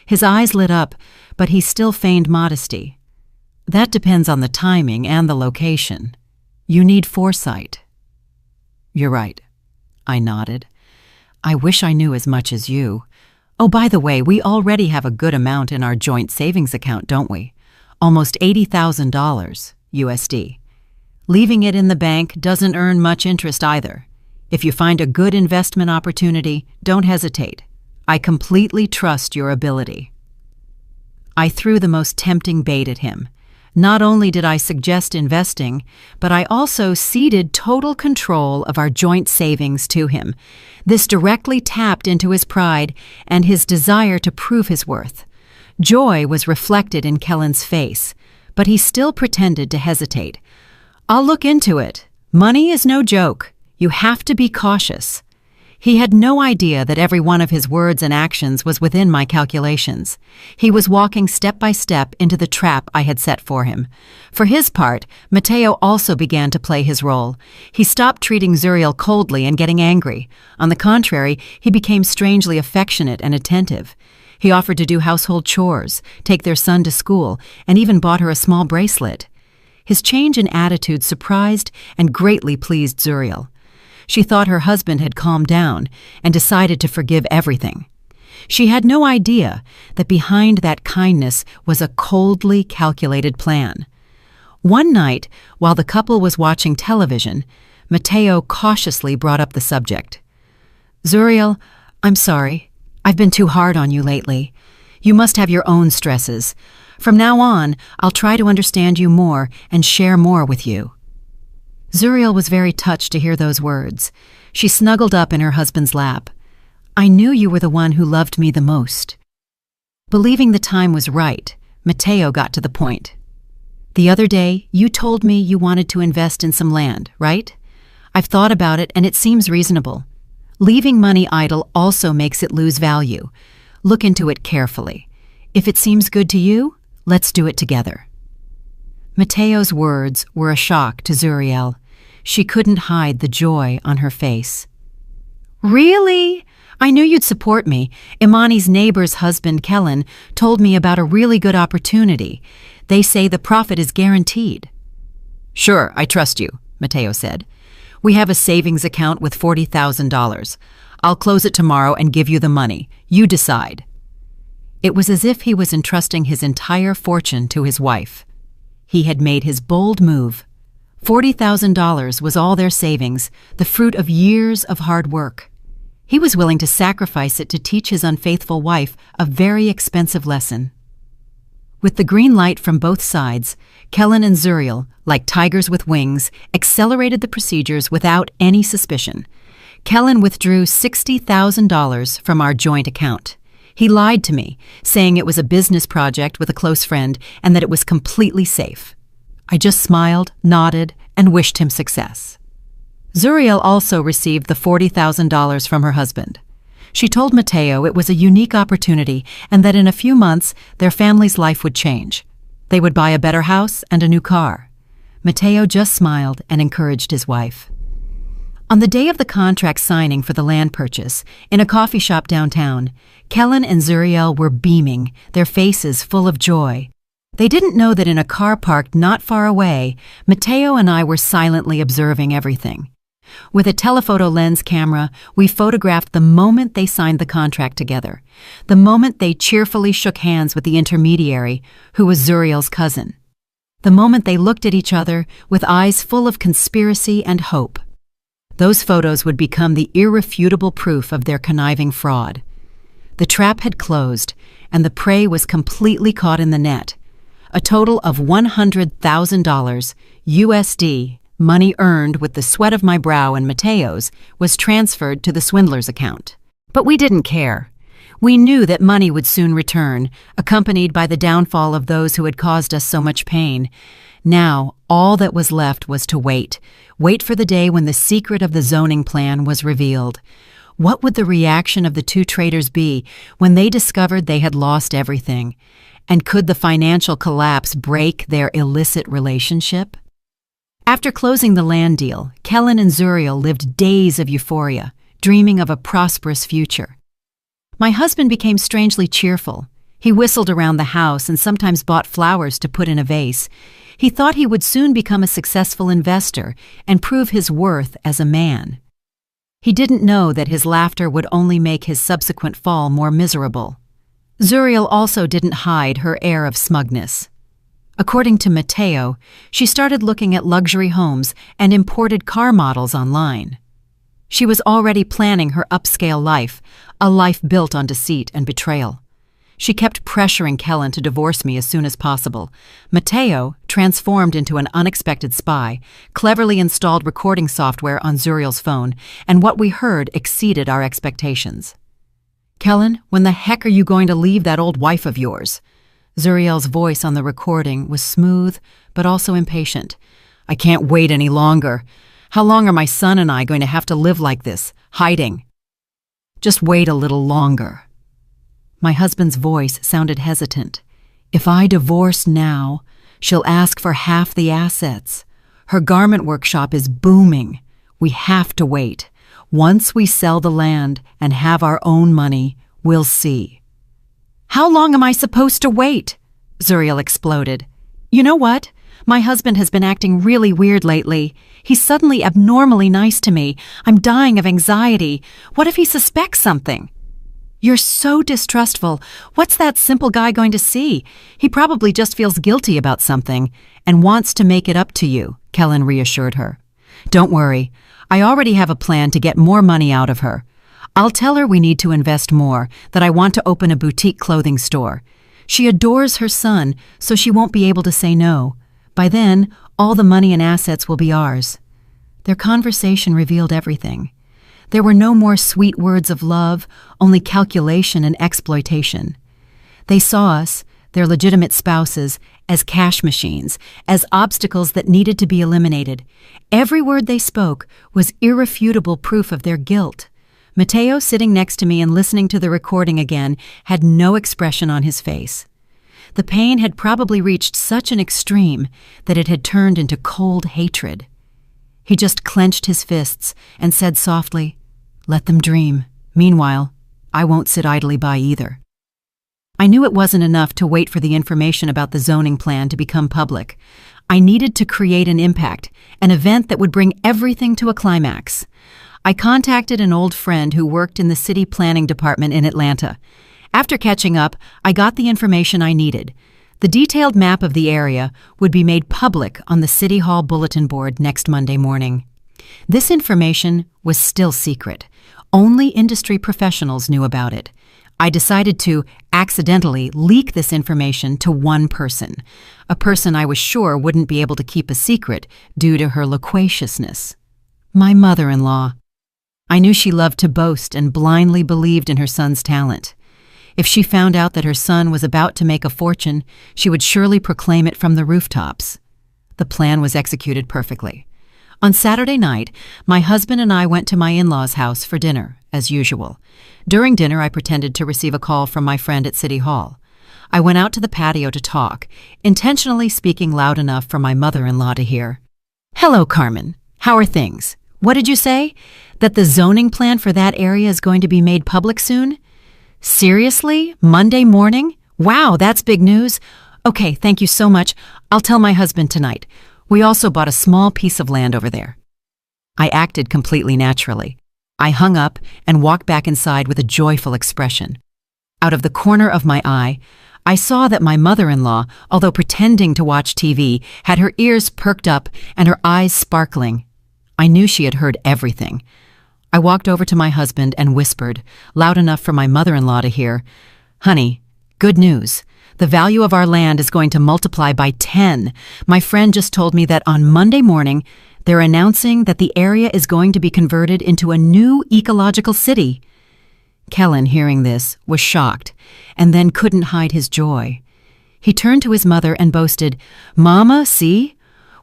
His eyes lit up, but he still feigned modesty. "That depends on the timing and the location. You need foresight." "You're right," I nodded. "I wish I knew as much as you. Oh, by the way, we already have a good amount in our joint savings account, don't we? Almost $80,000 USD. Leaving it in the bank doesn't earn much interest either. If you find a good investment opportunity, don't hesitate. I completely trust your ability." I threw the most tempting bait at him. Not only did I suggest investing, but I also ceded total control of our joint savings to him. This directly tapped into his pride and his desire to prove his worth. Joy was reflected in Kellen's face, but he still pretended to hesitate. "I'll look into it. Money is no joke. You have to be cautious." He had no idea that every one of his words and actions was within my calculations. He was walking step by step into the trap I had set for him. For his part, Matteo also began to play his role. He stopped treating Zuriel coldly and getting angry. On the contrary, he became strangely affectionate and attentive. He offered to do household chores, take their son to school, and even bought her a small bracelet. His change in attitude surprised and greatly pleased Zuriel. She thought her husband had calmed down and decided to forgive everything. She had no idea that behind that kindness was a coldly calculated plan. One night, while the couple was watching television, Mateo cautiously brought up the subject. Zuriel, I'm sorry. I've been too hard on you lately. You must have your own stresses. From now on, I'll try to understand you more and share more with you. Zuriel was very touched to hear those words. She snuggled up in her husband's lap. I knew you were the one who loved me the most. Believing the time was right, Mateo got to the point. The other day, you told me you wanted to invest in some land, right? I've thought about it and it seems reasonable. Leaving money idle also makes it lose value. Look into it carefully. If it seems good to you, let's do it together. Mateo's words were a shock to Zuriel. She couldn't hide the joy on her face. Really? I knew you'd support me. Imani's neighbor's husband, Kellen, told me about a really good opportunity. They say the profit is guaranteed. Sure, I trust you, Mateo said. We have a savings account with $40,000. I'll close it tomorrow and give you the money. You decide. It was as if he was entrusting his entire fortune to his wife. He had made his bold move. $40,000 was all their savings, the fruit of years of hard work. He was willing to sacrifice it to teach his unfaithful wife a very expensive lesson. With the green light from both sides, Kellen and Zuriel, like tigers with wings, accelerated the procedures without any suspicion. Kellen withdrew $60,000 from our joint account. He lied to me, saying it was a business project with a close friend and that it was completely safe. I just smiled, nodded, and wished him success. Zuriel also received the $40,000 from her husband. She told Mateo it was a unique opportunity and that in a few months their family's life would change. They would buy a better house and a new car. Mateo just smiled and encouraged his wife. On the day of the contract signing for the land purchase, in a coffee shop downtown, Kellen and Zuriel were beaming, their faces full of joy. They didn't know that in a car parked not far away, Mateo and I were silently observing everything. With a telephoto lens camera, we photographed the moment they signed the contract together, the moment they cheerfully shook hands with the intermediary, who was Zuriel's cousin, the moment they looked at each other with eyes full of conspiracy and hope. Those photos would become the irrefutable proof of their conniving fraud. The trap had closed, and the prey was completely caught in the net. A total of $100,000 USD, money earned with the sweat of my brow and Mateo's, was transferred to the swindler's account. But we didn't care. We knew that money would soon return, accompanied by the downfall of those who had caused us so much pain. Now, all that was left was to wait for the day when the secret of the zoning plan was revealed. What would the reaction of the two traders be when they discovered they had lost everything? And could the financial collapse break their illicit relationship? After closing the land deal, Kellen and Zuriel lived days of euphoria, dreaming of a prosperous future. My husband became strangely cheerful. He whistled around the house and sometimes bought flowers to put in a vase. He thought he would soon become a successful investor and prove his worth as a man. He didn't know that his laughter would only make his subsequent fall more miserable. Zuriel also didn't hide her air of smugness. According to Mateo, she started looking at luxury homes and imported car models online. She was already planning her upscale life, a life built on deceit and betrayal. She kept pressuring Kellen to divorce me as soon as possible. Mateo, transformed into an unexpected spy, cleverly installed recording software on Zuriel's phone, and what we heard exceeded our expectations. Kellen, when the heck are you going to leave that old wife of yours? Zuriel's voice on the recording was smooth, but also impatient. I can't wait any longer. How long are my son and I going to have to live like this, hiding? Just wait a little longer. My husband's voice sounded hesitant. If I divorce now, she'll ask for half the assets. Her garment workshop is booming. We have to wait. Once we sell the land and have our own money, we'll see. How long am I supposed to wait? Zuriel exploded. You know what? My husband has been acting really weird lately. He's suddenly abnormally nice to me. I'm dying of anxiety. What if he suspects something? You're so distrustful. What's that simple guy going to see? He probably just feels guilty about something and wants to make it up to you, Kellen reassured her. Don't worry. I already have a plan to get more money out of her. I'll tell her we need to invest more, that I want to open a boutique clothing store. She adores her son, so she won't be able to say no. By then, all the money and assets will be ours." Their conversation revealed everything. There were no more sweet words of love, only calculation and exploitation. They saw us, their legitimate spouses, as cash machines, as obstacles that needed to be eliminated. Every word they spoke was irrefutable proof of their guilt. Matteo, sitting next to me and listening to the recording again, had no expression on his face. The pain had probably reached such an extreme that it had turned into cold hatred. He just clenched his fists and said softly, "Let them dream. Meanwhile, I won't sit idly by either." I knew it wasn't enough to wait for the information about the zoning plan to become public. I needed to create an impact, an event that would bring everything to a climax. I contacted an old friend who worked in the city planning department in Atlanta. After catching up, I got the information I needed. The detailed map of the area would be made public on the City Hall bulletin board next Monday morning. This information was still secret. Only industry professionals knew about it. I decided to accidentally leak this information to one person, a person I was sure wouldn't be able to keep a secret due to her loquaciousness. My mother-in-law. I knew she loved to boast and blindly believed in her son's talent. If she found out that her son was about to make a fortune, she would surely proclaim it from the rooftops. The plan was executed perfectly. On Saturday night, my husband and I went to my in-laws' house for dinner, as usual. During dinner, I pretended to receive a call from my friend at City Hall. I went out to the patio to talk, intentionally speaking loud enough for my mother-in-law to hear. "Hello, Carmen. How are things? What did you say? That the zoning plan for that area is going to be made public soon? Seriously? Monday morning? Wow, that's big news. Okay, thank you so much. I'll tell my husband tonight. We also bought a small piece of land over there." I acted completely naturally. I hung up and walked back inside with a joyful expression. Out of the corner of my eye, I saw that my mother-in-law, although pretending to watch TV, had her ears perked up and her eyes sparkling. I knew she had heard everything. I walked over to my husband and whispered, loud enough for my mother-in-law to hear, "Honey, good news. The value of our land is going to multiply by 10. My friend just told me that on Monday morning, they're announcing that the area is going to be converted into a new ecological city." Kellen, hearing this, was shocked, and then couldn't hide his joy. He turned to his mother and boasted, "Mama, see?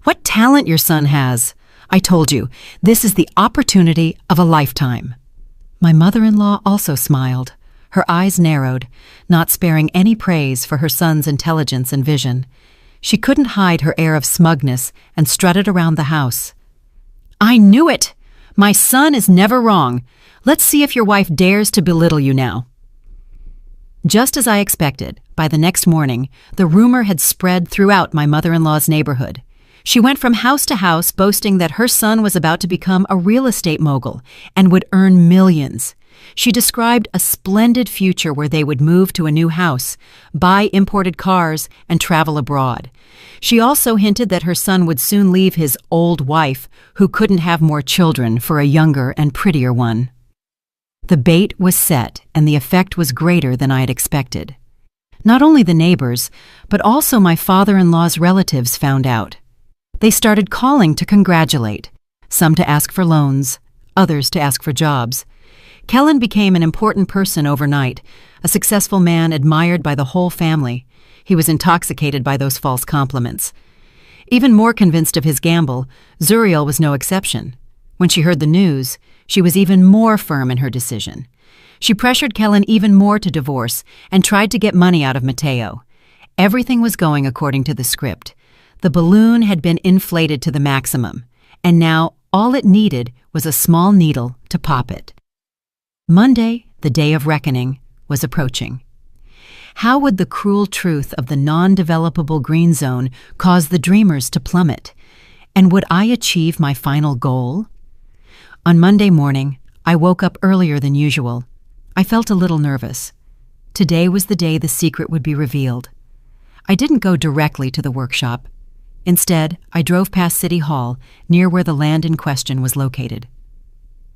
What talent your son has. I told you, this is the opportunity of a lifetime." My mother-in-law also smiled. Her eyes narrowed, not sparing any praise for her son's intelligence and vision. She couldn't hide her air of smugness and strutted around the house. "I knew it! My son is never wrong. Let's see if your wife dares to belittle you now." Just as I expected, by the next morning, the rumor had spread throughout my mother-in-law's neighborhood. She went from house to house boasting that her son was about to become a real estate mogul and would earn millions. She described a splendid future where they would move to a new house, buy imported cars, and travel abroad. She also hinted that her son would soon leave his old wife, who couldn't have more children, for a younger and prettier one. The bait was set, and the effect was greater than I had expected. Not only the neighbors, but also my father-in-law's relatives found out. They started calling to congratulate, some to ask for loans, others to ask for jobs. Kellen became an important person overnight, a successful man admired by the whole family. He was intoxicated by those false compliments. Even more convinced of his gamble, Zuriel was no exception. When she heard the news, she was even more firm in her decision. She pressured Kellen even more to divorce and tried to get money out of Matteo. Everything was going according to the script. The balloon had been inflated to the maximum, and now all it needed was a small needle to pop it. Monday, the day of reckoning, was approaching. How would the cruel truth of the non-developable green zone cause the dreamers to plummet? And would I achieve my final goal? On Monday morning, I woke up earlier than usual. I felt a little nervous. Today was the day the secret would be revealed. I didn't go directly to the workshop. Instead, I drove past City Hall, near where the land in question was located.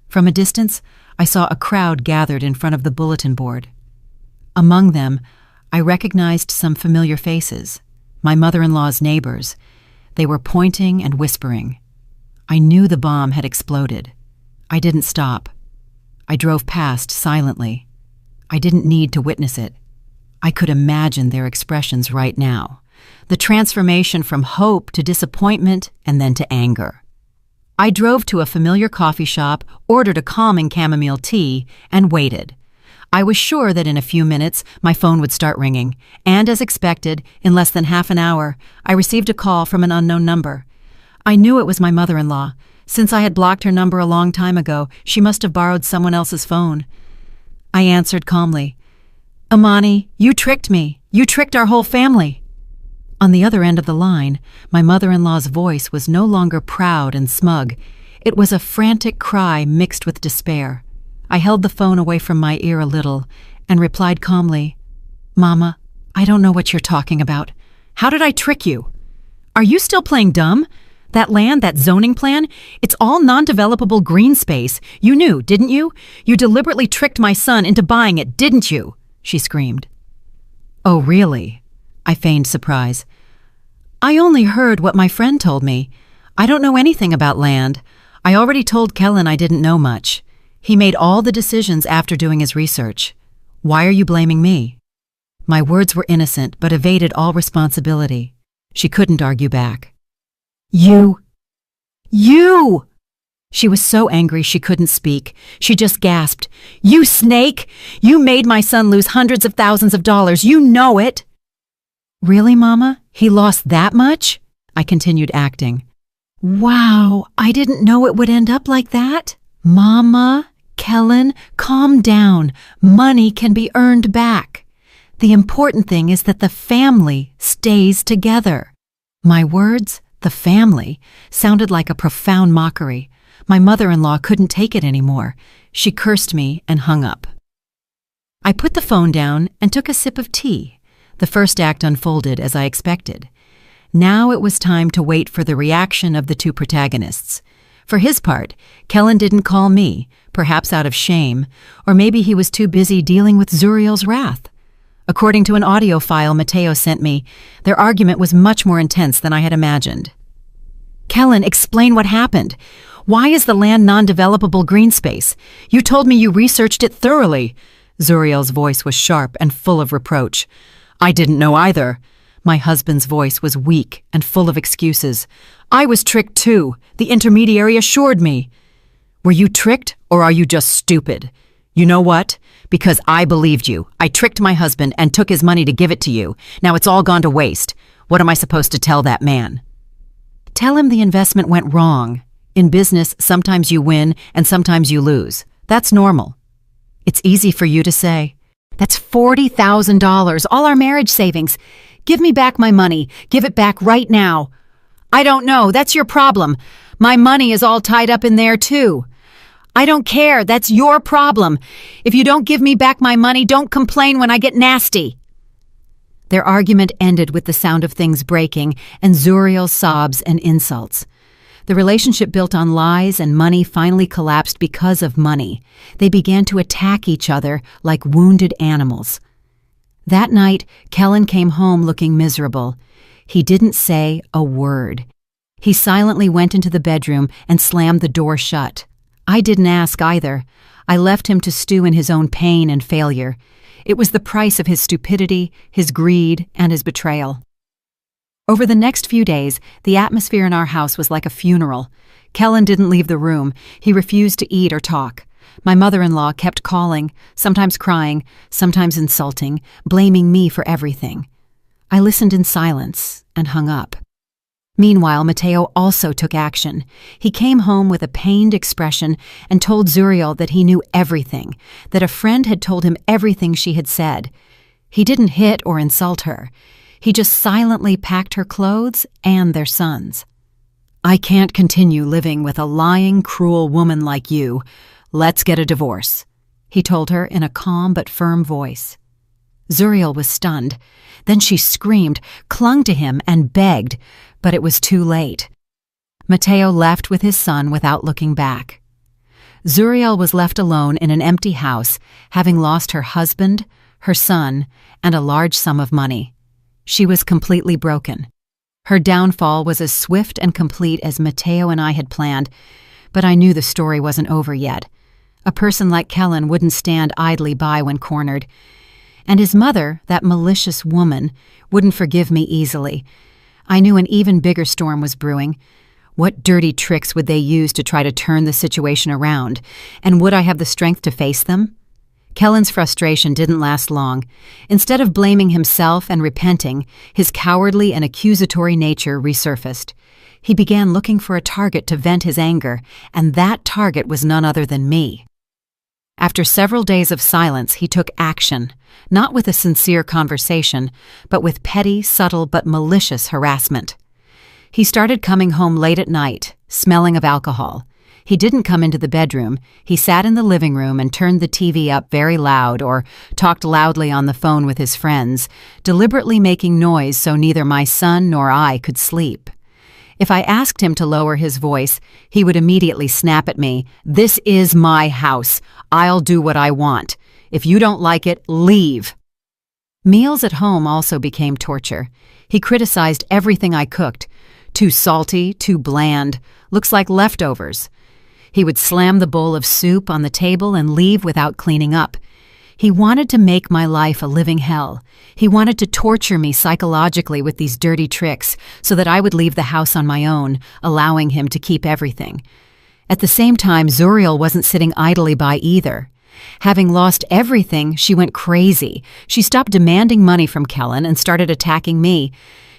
From a distance, I saw a crowd gathered in front of the bulletin board. Among them, I recognized some familiar faces, my mother-in-law's neighbors. They were pointing and whispering. I knew the bomb had exploded. I didn't stop. I drove past silently. I didn't need to witness it. I could imagine their expressions right now. The transformation from hope to disappointment and then to anger. I drove to a familiar coffee shop, ordered a calming chamomile tea, and waited. I was sure that in a few minutes my phone would start ringing, and as expected, in less than half an hour, I received a call from an unknown number. I knew it was my mother-in-law. Since I had blocked her number a long time ago, she must have borrowed someone else's phone. I answered calmly, "Amani, you tricked me. You tricked our whole family." On the other end of the line, my mother-in-law's voice was no longer proud and smug. It was a frantic cry mixed with despair. I held the phone away from my ear a little and replied calmly, "Mama, I don't know what you're talking about. How did I trick you? Are you still playing dumb? That land, that zoning plan, it's all non-developable green space. You knew, didn't you? You deliberately tricked my son into buying it, didn't you?" she screamed. "Oh, really?" I feigned surprise. "I only heard what my friend told me. I don't know anything about land. I already told Kellen I didn't know much. He made all the decisions after doing his research. Why are you blaming me?" My words were innocent, but evaded all responsibility. She couldn't argue back. You! She was so angry she couldn't speak. She just gasped. "You snake! You made my son lose hundreds of thousands of dollars. You know it!" "Really, Mama? He lost that much?" I continued acting. "Wow, I didn't know it would end up like that." "Mama, Kellen, calm down. Money can be earned back. The important thing is that the family stays together." My words, "the family," sounded like a profound mockery. My mother-in-law couldn't take it anymore. She cursed me and hung up. I put the phone down and took a sip of tea. The first act unfolded as I expected. Now it was time to wait for the reaction of the two protagonists. For his part, Kellen didn't call me, perhaps out of shame, or maybe he was too busy dealing with Zuriel's wrath. According to an audio file Mateo sent me, their argument was much more intense than I had imagined. "Kellen, explain what happened. Why is the land non-developable green space? You told me you researched it thoroughly." Zuriel's voice was sharp and full of reproach. "I didn't know either." My husband's voice was weak and full of excuses. "I was tricked too. The intermediary assured me." "Were you tricked, or are you just stupid?" "You know what? Because I believed you. I tricked my husband and took his money to give it to you. Now it's all gone to waste. What am I supposed to tell that man?" "Tell him the investment went wrong. In business, sometimes you win and sometimes you lose. That's normal." "It's easy for you to say." "That's $40,000, all our marriage savings. Give me back my money. Give it back right now." "I don't know. That's your problem. My money is all tied up in there too." "I don't care. That's your problem. If you don't give me back my money, don't complain when I get nasty." Their argument ended with the sound of things breaking and Zuriel's sobs and insults. The relationship built on lies and money finally collapsed because of money. They began to attack each other like wounded animals. That night, Kellen came home looking miserable. He didn't say a word. He silently went into the bedroom and slammed the door shut. I didn't ask either. I left him to stew in his own pain and failure. It was the price of his stupidity, his greed, and his betrayal. Over the next few days, the atmosphere in our house was like a funeral. Kellen didn't leave the room. He refused to eat or talk. My mother-in-law kept calling, sometimes crying, sometimes insulting, blaming me for everything. I listened in silence and hung up. Meanwhile, Mateo also took action. He came home with a pained expression and told Zuriel that he knew everything, that a friend had told him everything she had said. He didn't hit or insult her. He just silently packed her clothes and their son's. "I can't continue living with a lying, cruel woman like you. Let's get a divorce," he told her in a calm but firm voice. Zuriel was stunned. Then she screamed, clung to him, and begged, but it was too late. Matteo left with his son without looking back. Zuriel was left alone in an empty house, having lost her husband, her son, and a large sum of money. She was completely broken. Her downfall was as swift and complete as Matteo and I had planned, but I knew the story wasn't over yet. A person like Kellen wouldn't stand idly by when cornered. And his mother, that malicious woman, wouldn't forgive me easily. I knew an even bigger storm was brewing. What dirty tricks would they use to try to turn the situation around? And would I have the strength to face them? Kellen's frustration didn't last long. Instead of blaming himself and repenting, his cowardly and accusatory nature resurfaced. He began looking for a target to vent his anger, and that target was none other than me. After several days of silence, he took action, not with a sincere conversation, but with petty, subtle, but malicious harassment. He started coming home late at night, smelling of alcohol. He didn't come into the bedroom. He sat in the living room and turned the TV up very loud or talked loudly on the phone with his friends, deliberately making noise so neither my son nor I could sleep. If I asked him to lower his voice, he would immediately snap at me, "This is my house. I'll do what I want. If you don't like it, leave." Meals at home also became torture. He criticized everything I cooked. Too salty, too bland, looks like leftovers. He would slam the bowl of soup on the table and leave without cleaning up. He wanted to make my life a living hell. He wanted to torture me psychologically with these dirty tricks so that I would leave the house on my own, allowing him to keep everything. At the same time, Zuriel wasn't sitting idly by either. Having lost everything, she went crazy. She stopped demanding money from Kellen and started attacking me.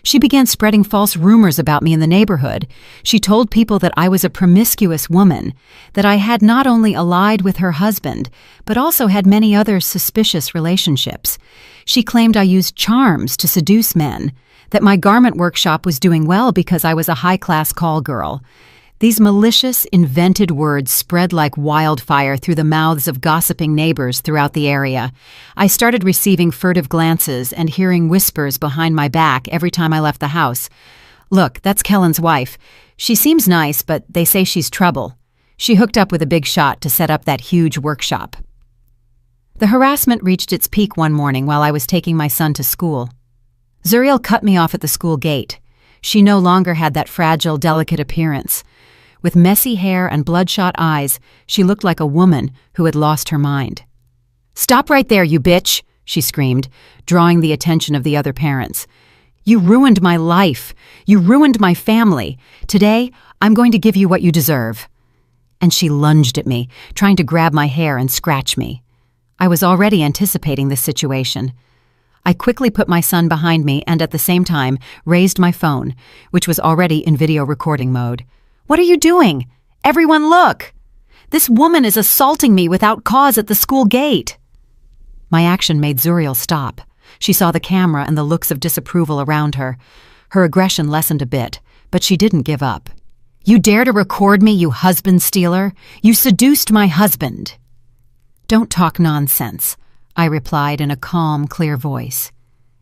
She began spreading false rumors about me in the neighborhood. She told people that I was a promiscuous woman, that I had not only allied with her husband, but also had many other suspicious relationships. She claimed I used charms to seduce men, that my garment workshop was doing well because I was a high-class call girl. These malicious, invented words spread like wildfire through the mouths of gossiping neighbors throughout the area. I started receiving furtive glances and hearing whispers behind my back every time I left the house. "Look, that's Kellen's wife. She seems nice, but they say she's trouble. She hooked up with a big shot to set up that huge workshop." The harassment reached its peak one morning while I was taking my son to school. Zuriel cut me off at the school gate. She no longer had that fragile, delicate appearance. With messy hair and bloodshot eyes, she looked like a woman who had lost her mind. "Stop right there, you bitch!" she screamed, drawing the attention of the other parents. "You ruined my life. You ruined my family. Today, I'm going to give you what you deserve." And she lunged at me, trying to grab my hair and scratch me. I was already anticipating this situation. I quickly put my son behind me and at the same time raised my phone, which was already in video recording mode. "What are you doing? Everyone look! This woman is assaulting me without cause at the school gate." My action made Zuriel stop. She saw the camera and the looks of disapproval around her. Her aggression lessened a bit, but she didn't give up. "You dare to record me, you husband stealer? You seduced my husband." "Don't talk nonsense," I replied in a calm, clear voice.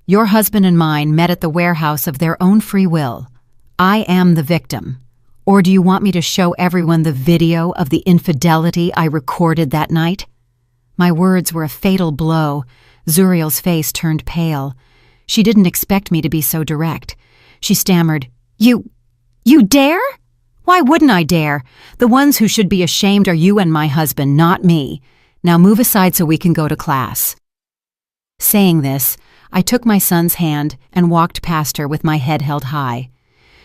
"Your husband and mine met at the warehouse of their own free will. I am the victim. Or do you want me to show everyone the video of the infidelity I recorded that night?" My words were a fatal blow. Zuriel's face turned pale. She didn't expect me to be so direct. She stammered, You dare? Why wouldn't I dare? The ones who should be ashamed are you and my husband, not me. Now move aside so we can go to class." Saying this, I took my son's hand and walked past her with my head held high.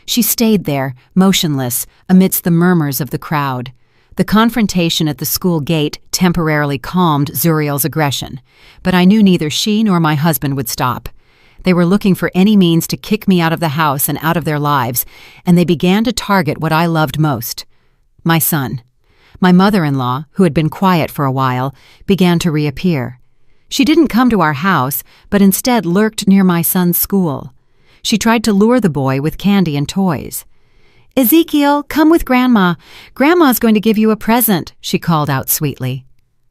She stayed there, motionless, amidst the murmurs of the crowd. The confrontation at the school gate temporarily calmed Zuriel's aggression, but I knew neither she nor my husband would stop. They were looking for any means to kick me out of the house and out of their lives, and they began to target what I loved most: my son. My mother-in-law, who had been quiet for a while, began to reappear. She didn't come to our house, but instead lurked near my son's school. She tried to lure the boy with candy and toys. "Ezekiel, come with Grandma. Grandma's going to give you a present," she called out sweetly.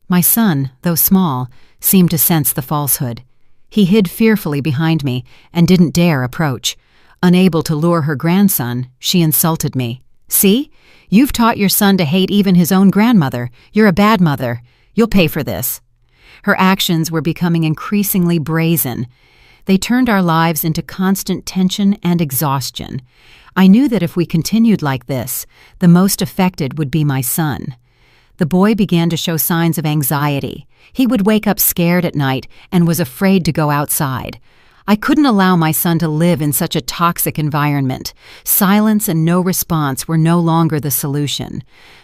My son, though small, seemed to sense the falsehood. He hid fearfully behind me and didn't dare approach. Unable to lure her grandson, she insulted me. "See? You've taught your son to hate even his own grandmother. You're a bad mother. You'll pay for this." Her actions were becoming increasingly brazen. They turned our lives into constant tension and exhaustion. I knew that if we continued like this, the most affected would be my son. The boy began to show signs of anxiety. He would wake up scared at night and was afraid to go outside. I couldn't allow my son to live in such a toxic environment. Silence and no response were no longer the solution.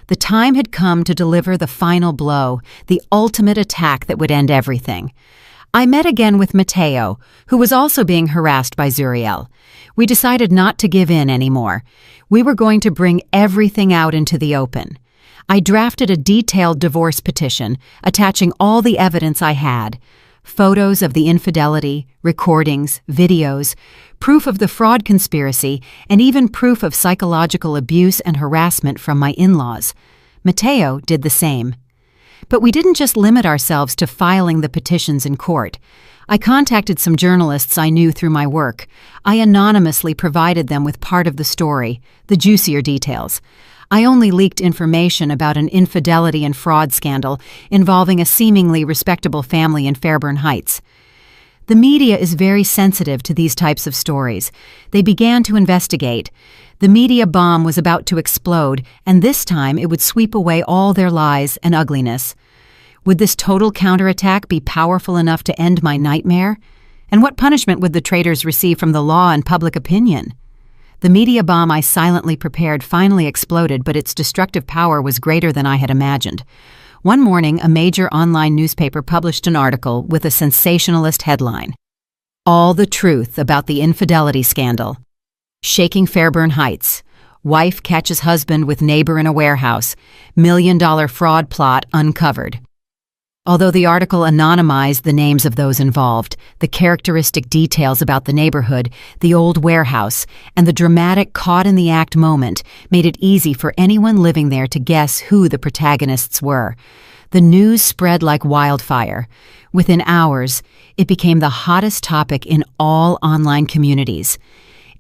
The time had come to deliver the final blow, the ultimate attack that would end everything. I met again with Matteo, who was also being harassed by Zuriel. We decided not to give in anymore. We were going to bring everything out into the open. I drafted a detailed divorce petition, attaching all the evidence I had. Photos of the infidelity, recordings, videos, proof of the fraud conspiracy, and even proof of psychological abuse and harassment from my in-laws. Matteo did the same. But we didn't just limit ourselves to filing the petitions in court. I contacted some journalists I knew through my work. I anonymously provided them with part of the story, the juicier details. I only leaked information about an infidelity and fraud scandal involving a seemingly respectable family in Fairburn Heights. The media is very sensitive to these types of stories. They began to investigate. The media bomb was about to explode, and this time it would sweep away all their lies and ugliness. Would this total counterattack be powerful enough to end my nightmare? And what punishment would the traitors receive from the law and public opinion? The media bomb I silently prepared finally exploded, but its destructive power was greater than I had imagined. One morning, a major online newspaper published an article with a sensationalist headline: "All the truth about the infidelity scandal. Shaking Fairburn Heights. Wife catches husband with neighbor in a warehouse. $1 million fraud plot uncovered." Although the article anonymized the names of those involved, the characteristic details about the neighborhood, the old warehouse, and the dramatic caught-in-the-act moment made it easy for anyone living there to guess who the protagonists were. The news spread like wildfire. Within hours, it became the hottest topic in all online communities.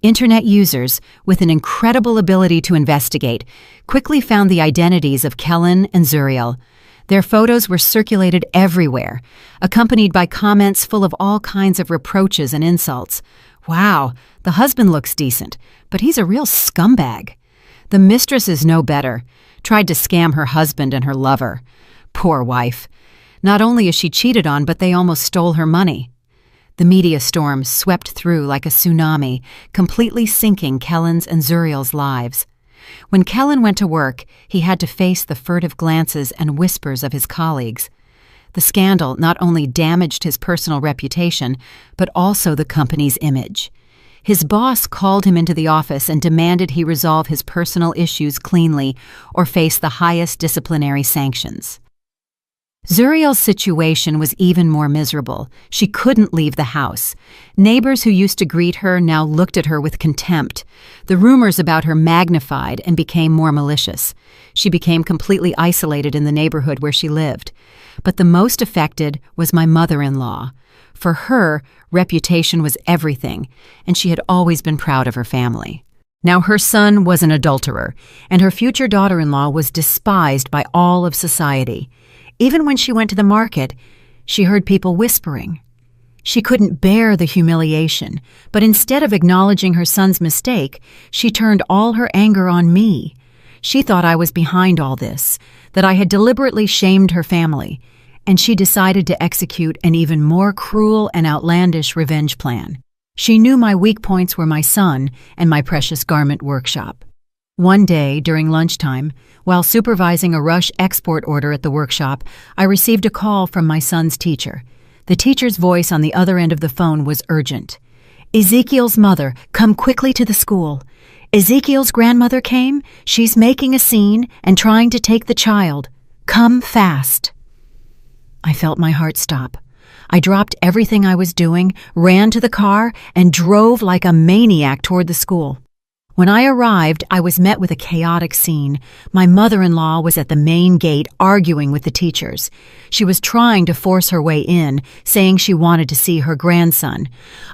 Internet users, with an incredible ability to investigate, quickly found the identities of Kellen and Zuriel. Their photos were circulated everywhere, accompanied by comments full of all kinds of reproaches and insults. "Wow, the husband looks decent, but he's a real scumbag. The mistress is no better. Tried to scam her husband and her lover. Poor wife. Not only is she cheated on, but they almost stole her money." The media storm swept through like a tsunami, completely sinking Kellen's and Zuriel's lives. When Kellen went to work, he had to face the furtive glances and whispers of his colleagues. The scandal not only damaged his personal reputation, but also the company's image. His boss called him into the office and demanded he resolve his personal issues cleanly or face the highest disciplinary sanctions. Zuriel's situation was even more miserable. She couldn't leave the house. Neighbors who used to greet her now looked at her with contempt. The rumors about her magnified and became more malicious. She became completely isolated in the neighborhood where she lived. But the most affected was my mother-in-law. For her, reputation was everything, and she had always been proud of her family. Now her son was an adulterer, and her future daughter-in-law was despised by all of society. Even when she went to the market, she heard people whispering. She couldn't bear the humiliation, but instead of acknowledging her son's mistake, she turned all her anger on me. She thought I was behind all this, that I had deliberately shamed her family, and she decided to execute an even more cruel and outlandish revenge plan. She knew my weak points were my son and my precious garment workshop. One day, during lunchtime, while supervising a rush export order at the workshop, I received a call from my son's teacher. The teacher's voice on the other end of the phone was urgent. "Ezekiel's mother, come quickly to the school. Ezekiel's grandmother came. She's making a scene and trying to take the child. Come fast." I felt my heart stop. I dropped everything I was doing, ran to the car, and drove like a maniac toward the school. When I arrived, I was met with a chaotic scene. My mother-in-law was at the main gate arguing with the teachers. She was trying to force her way in, saying she wanted to see her grandson.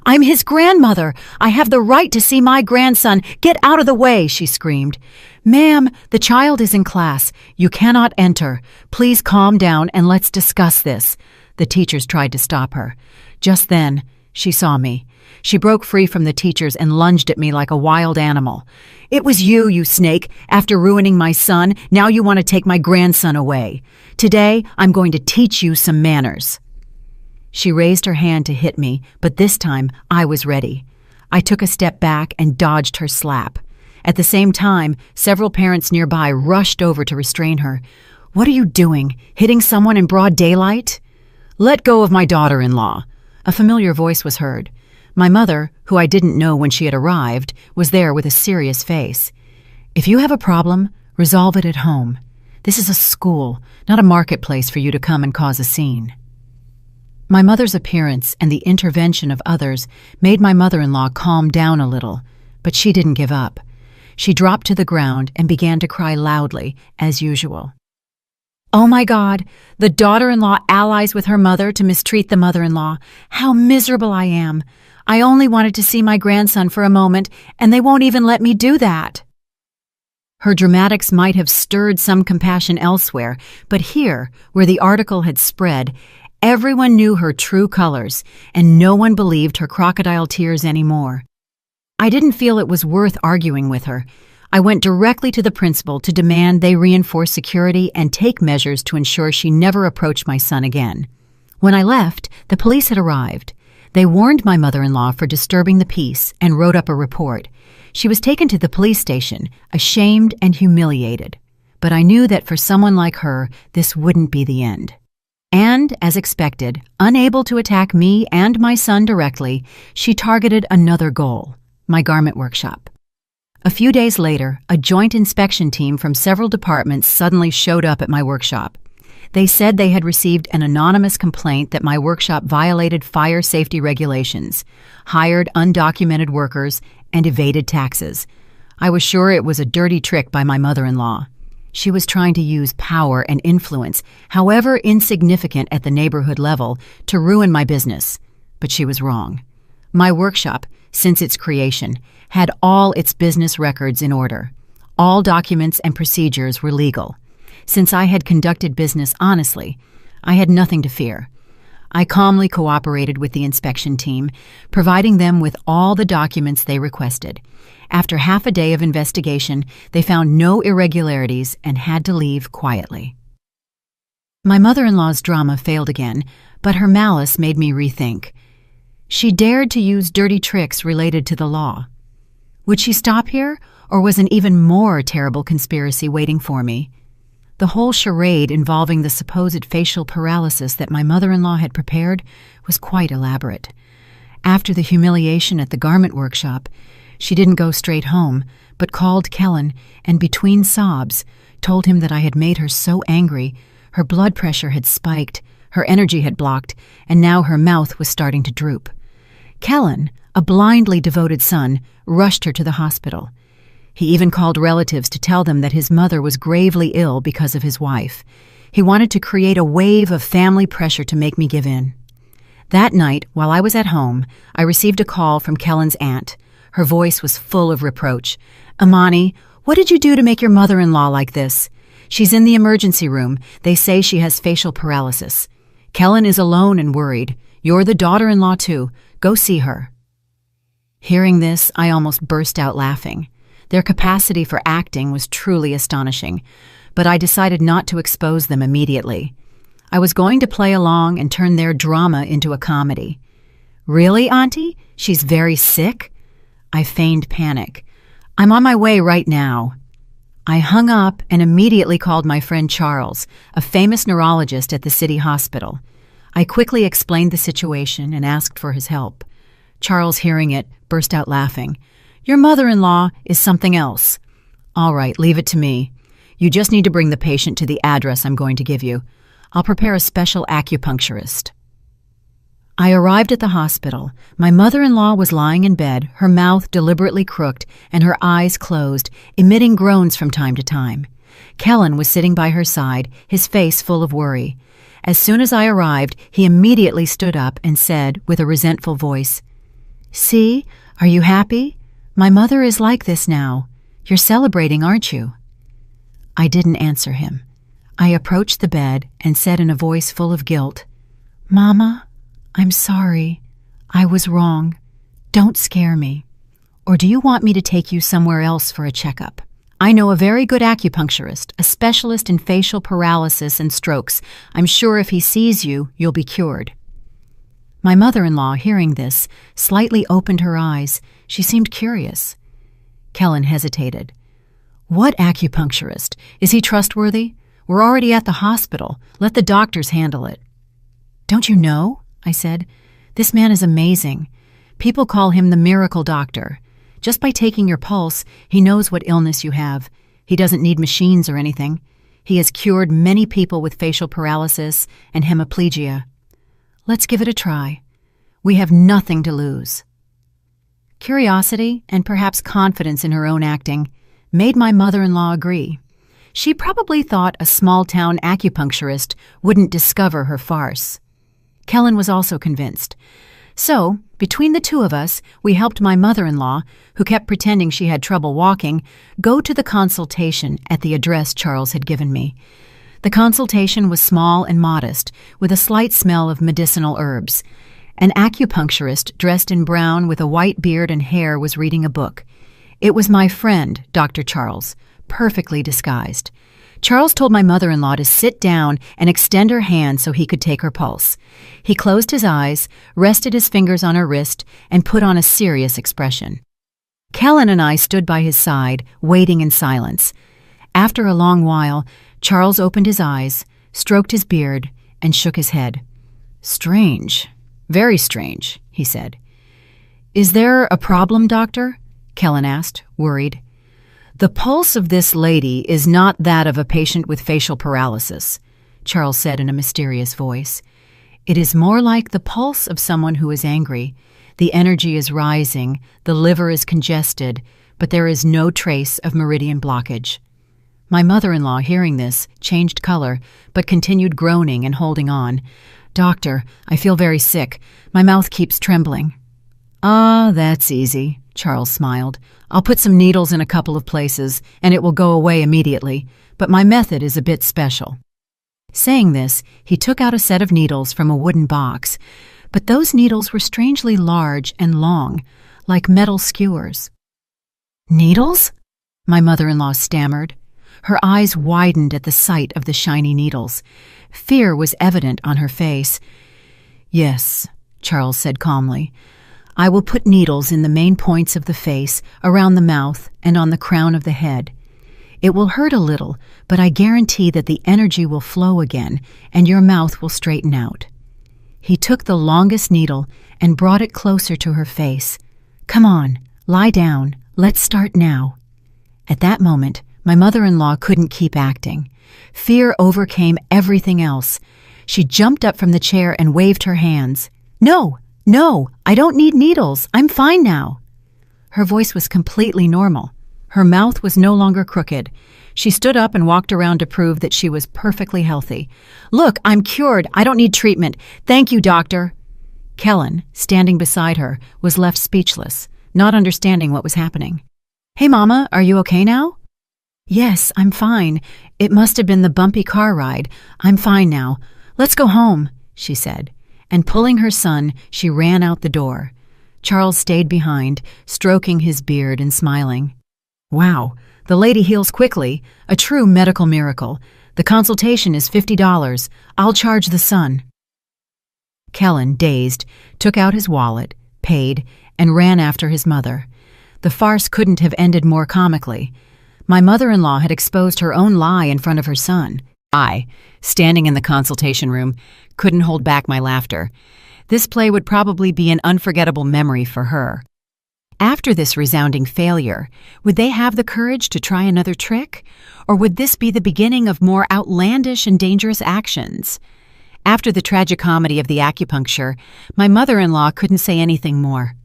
"I'm his grandmother. I have the right to see my grandson. Get out of the way," she screamed. "Ma'am, the child is in class. You cannot enter. Please calm down and let's discuss this." The teachers tried to stop her. Just then, she saw me. She broke free from the teachers and lunged at me like a wild animal. "It was you, you snake. After ruining my son, now you want to take my grandson away. Today, I'm going to teach you some manners." She raised her hand to hit me, but this time, I was ready. I took a step back and dodged her slap. At the same time, several parents nearby rushed over to restrain her. "What are you doing? Hitting someone in broad daylight?" "Let go of my daughter-in-law." A familiar voice was heard. My mother, who I didn't know when she had arrived, was there with a serious face. "If you have a problem, resolve it at home. This is a school, not a marketplace for you to come and cause a scene." My mother's appearance and the intervention of others made my mother-in-law calm down a little, but she didn't give up. She dropped to the ground and began to cry loudly, as usual. "Oh my God, the daughter-in-law allies with her mother to mistreat the mother-in-law. How miserable I am. I only wanted to see my grandson for a moment, and they won't even let me do that." Her dramatics might have stirred some compassion elsewhere, but here, where the article had spread, everyone knew her true colors, and no one believed her crocodile tears anymore. I didn't feel it was worth arguing with her. I went directly to the principal to demand they reinforce security and take measures to ensure she never approached my son again. When I left, the police had arrived. They warned my mother-in-law for disturbing the peace and wrote up a report. She was taken to the police station, ashamed and humiliated. But I knew that for someone like her, this wouldn't be the end. And, as expected, unable to attack me and my son directly, she targeted another goal, my garment workshop. A few days later, a joint inspection team from several departments suddenly showed up at my workshop. They said they had received an anonymous complaint that my workshop violated fire safety regulations, hired undocumented workers, and evaded taxes. I was sure it was a dirty trick by my mother-in-law. She was trying to use power and influence, however insignificant at the neighborhood level, to ruin my business. But she was wrong. My workshop, since its creation, had all its business records in order. All documents and procedures were legal. Since I had conducted business honestly, I had nothing to fear. I calmly cooperated with the inspection team, providing them with all the documents they requested. After half a day of investigation, they found no irregularities and had to leave quietly. My mother-in-law's drama failed again, but her malice made me rethink. She dared to use dirty tricks related to the law. Would she stop here, or was an even more terrible conspiracy waiting for me? The whole charade involving the supposed facial paralysis that my mother-in-law had prepared was quite elaborate. After the humiliation at the garment workshop, she didn't go straight home, but called Kellen and, between sobs, told him that I had made her so angry, her blood pressure had spiked, her energy had blocked, and now her mouth was starting to droop. Kellen, a blindly devoted son, rushed her to the hospital. He even called relatives to tell them that his mother was gravely ill because of his wife. He wanted to create a wave of family pressure to make me give in. That night, while I was at home, I received a call from Kellen's aunt. Her voice was full of reproach. "Imani, what did you do to make your mother-in-law like this? She's in the emergency room. They say she has facial paralysis. Kellen is alone and worried. You're the daughter-in-law too. Go see her." Hearing this, I almost burst out laughing. Their capacity for acting was truly astonishing, but I decided not to expose them immediately. I was going to play along and turn their drama into a comedy. "Really, Auntie? She's very sick?" I feigned panic. "I'm on my way right now." I hung up and immediately called my friend Charles, a famous neurologist at the city hospital. I quickly explained the situation and asked for his help. Charles, hearing it, burst out laughing. "Your mother-in-law is something else." "All right, leave it to me. You just need to bring the patient to the address I'm going to give you. I'll prepare a special acupuncturist." I arrived at the hospital. My mother-in-law was lying in bed, her mouth deliberately crooked and her eyes closed, emitting groans from time to time. Kellen was sitting by her side, his face full of worry. As soon as I arrived, he immediately stood up and said with a resentful voice, "See, are you happy? My mother is like this now. You're celebrating, aren't you?" I didn't answer him. I approached the bed and said in a voice full of guilt, "Mama, I'm sorry. I was wrong. Don't scare me. Or do you want me to take you somewhere else for a checkup? I know a very good acupuncturist, a specialist in facial paralysis and strokes. I'm sure if he sees you, you'll be cured." My mother-in-law, hearing this, slightly opened her eyes. She seemed curious. Kellen hesitated. "What acupuncturist? Is he trustworthy? We're already at the hospital. Let the doctors handle it." "Don't you know?" I said. "This man is amazing. People call him the miracle doctor. Just by taking your pulse, he knows what illness you have. He doesn't need machines or anything. He has cured many people with facial paralysis and hemiplegia. Let's give it a try. We have nothing to lose." Curiosity, and perhaps confidence in her own acting, made my mother-in-law agree. She probably thought a small-town acupuncturist wouldn't discover her farce. Kellen was also convinced. So, between the two of us, we helped my mother-in-law, who kept pretending she had trouble walking, go to the consultation at the address Charles had given me. The consultation was small and modest, with a slight smell of medicinal herbs. An acupuncturist dressed in brown with a white beard and hair was reading a book. It was my friend, Dr. Charles, perfectly disguised. Charles told my mother-in-law to sit down and extend her hand so he could take her pulse. He closed his eyes, rested his fingers on her wrist, and put on a serious expression. Kellen and I stood by his side, waiting in silence. After a long while, Charles opened his eyes, stroked his beard, and shook his head. "Strange. Very strange," he said. "Is there a problem, doctor?" Kellen asked, worried. "The pulse of this lady is not that of a patient with facial paralysis," Charles said in a mysterious voice. "It is more like the pulse of someone who is angry. The energy is rising, the liver is congested, but there is no trace of meridian blockage." My mother-in-law, hearing this, changed color, but continued groaning and holding on. "Doctor, I feel very sick. My mouth keeps trembling." "Ah, that's easy," Charles smiled. "I'll put some needles in a couple of places, and it will go away immediately, but my method is a bit special." Saying this, he took out a set of needles from a wooden box, but those needles were strangely large and long, like metal skewers. "Needles?" my mother-in-law stammered. Her eyes widened at the sight of the shiny needles. Fear was evident on her face. "Yes," Charles said calmly. "I will put needles in the main points of the face, around the mouth, and on the crown of the head. It will hurt a little, but I guarantee that the energy will flow again, and your mouth will straighten out." He took the longest needle and brought it closer to her face. "Come on, lie down. Let's start now." At that moment, my mother-in-law couldn't keep acting. Fear overcame everything else. She jumped up from the chair and waved her hands. No, I don't need needles. I'm fine now." Her voice was completely normal. Her mouth was no longer crooked. She stood up and walked around to prove that she was perfectly healthy. "Look, I'm cured. I don't need treatment. Thank you, doctor." Kellen, standing beside her, was left speechless, not understanding what was happening. "Hey, Mama, are you okay now?" "Yes, I'm fine. It must have been the bumpy car ride. I'm fine now. Let's go home," she said. And pulling her son, she ran out the door. Charles stayed behind, stroking his beard and smiling. "Wow, the lady heals quickly. A true medical miracle. The consultation is $50. I'll charge the son." Kellen, dazed, took out his wallet, paid, and ran after his mother. The farce couldn't have ended more comically. My mother-in-law had exposed her own lie in front of her son. I, standing in the consultation room, couldn't hold back my laughter. This play would probably be an unforgettable memory for her. After this resounding failure, would they have the courage to try another trick? Or would this be the beginning of more outlandish and dangerous actions? After the tragicomedy of the acupuncture, my mother-in-law couldn't say anything more.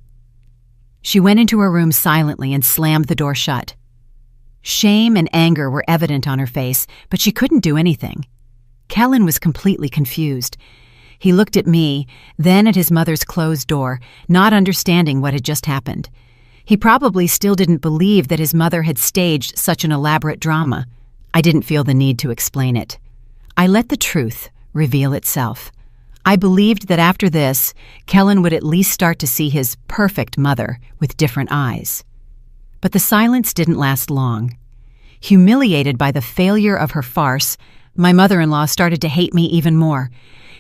She went into her room silently and slammed the door shut. Shame and anger were evident on her face, but she couldn't do anything. Kellen was completely confused. He looked at me, then at his mother's closed door, not understanding what had just happened. He probably still didn't believe that his mother had staged such an elaborate drama. I didn't feel the need to explain it. I let the truth reveal itself. I believed that after this, Kellen would at least start to see his perfect mother with different eyes. But the silence didn't last long. Humiliated by the failure of her farce, my mother-in-law started to hate me even more.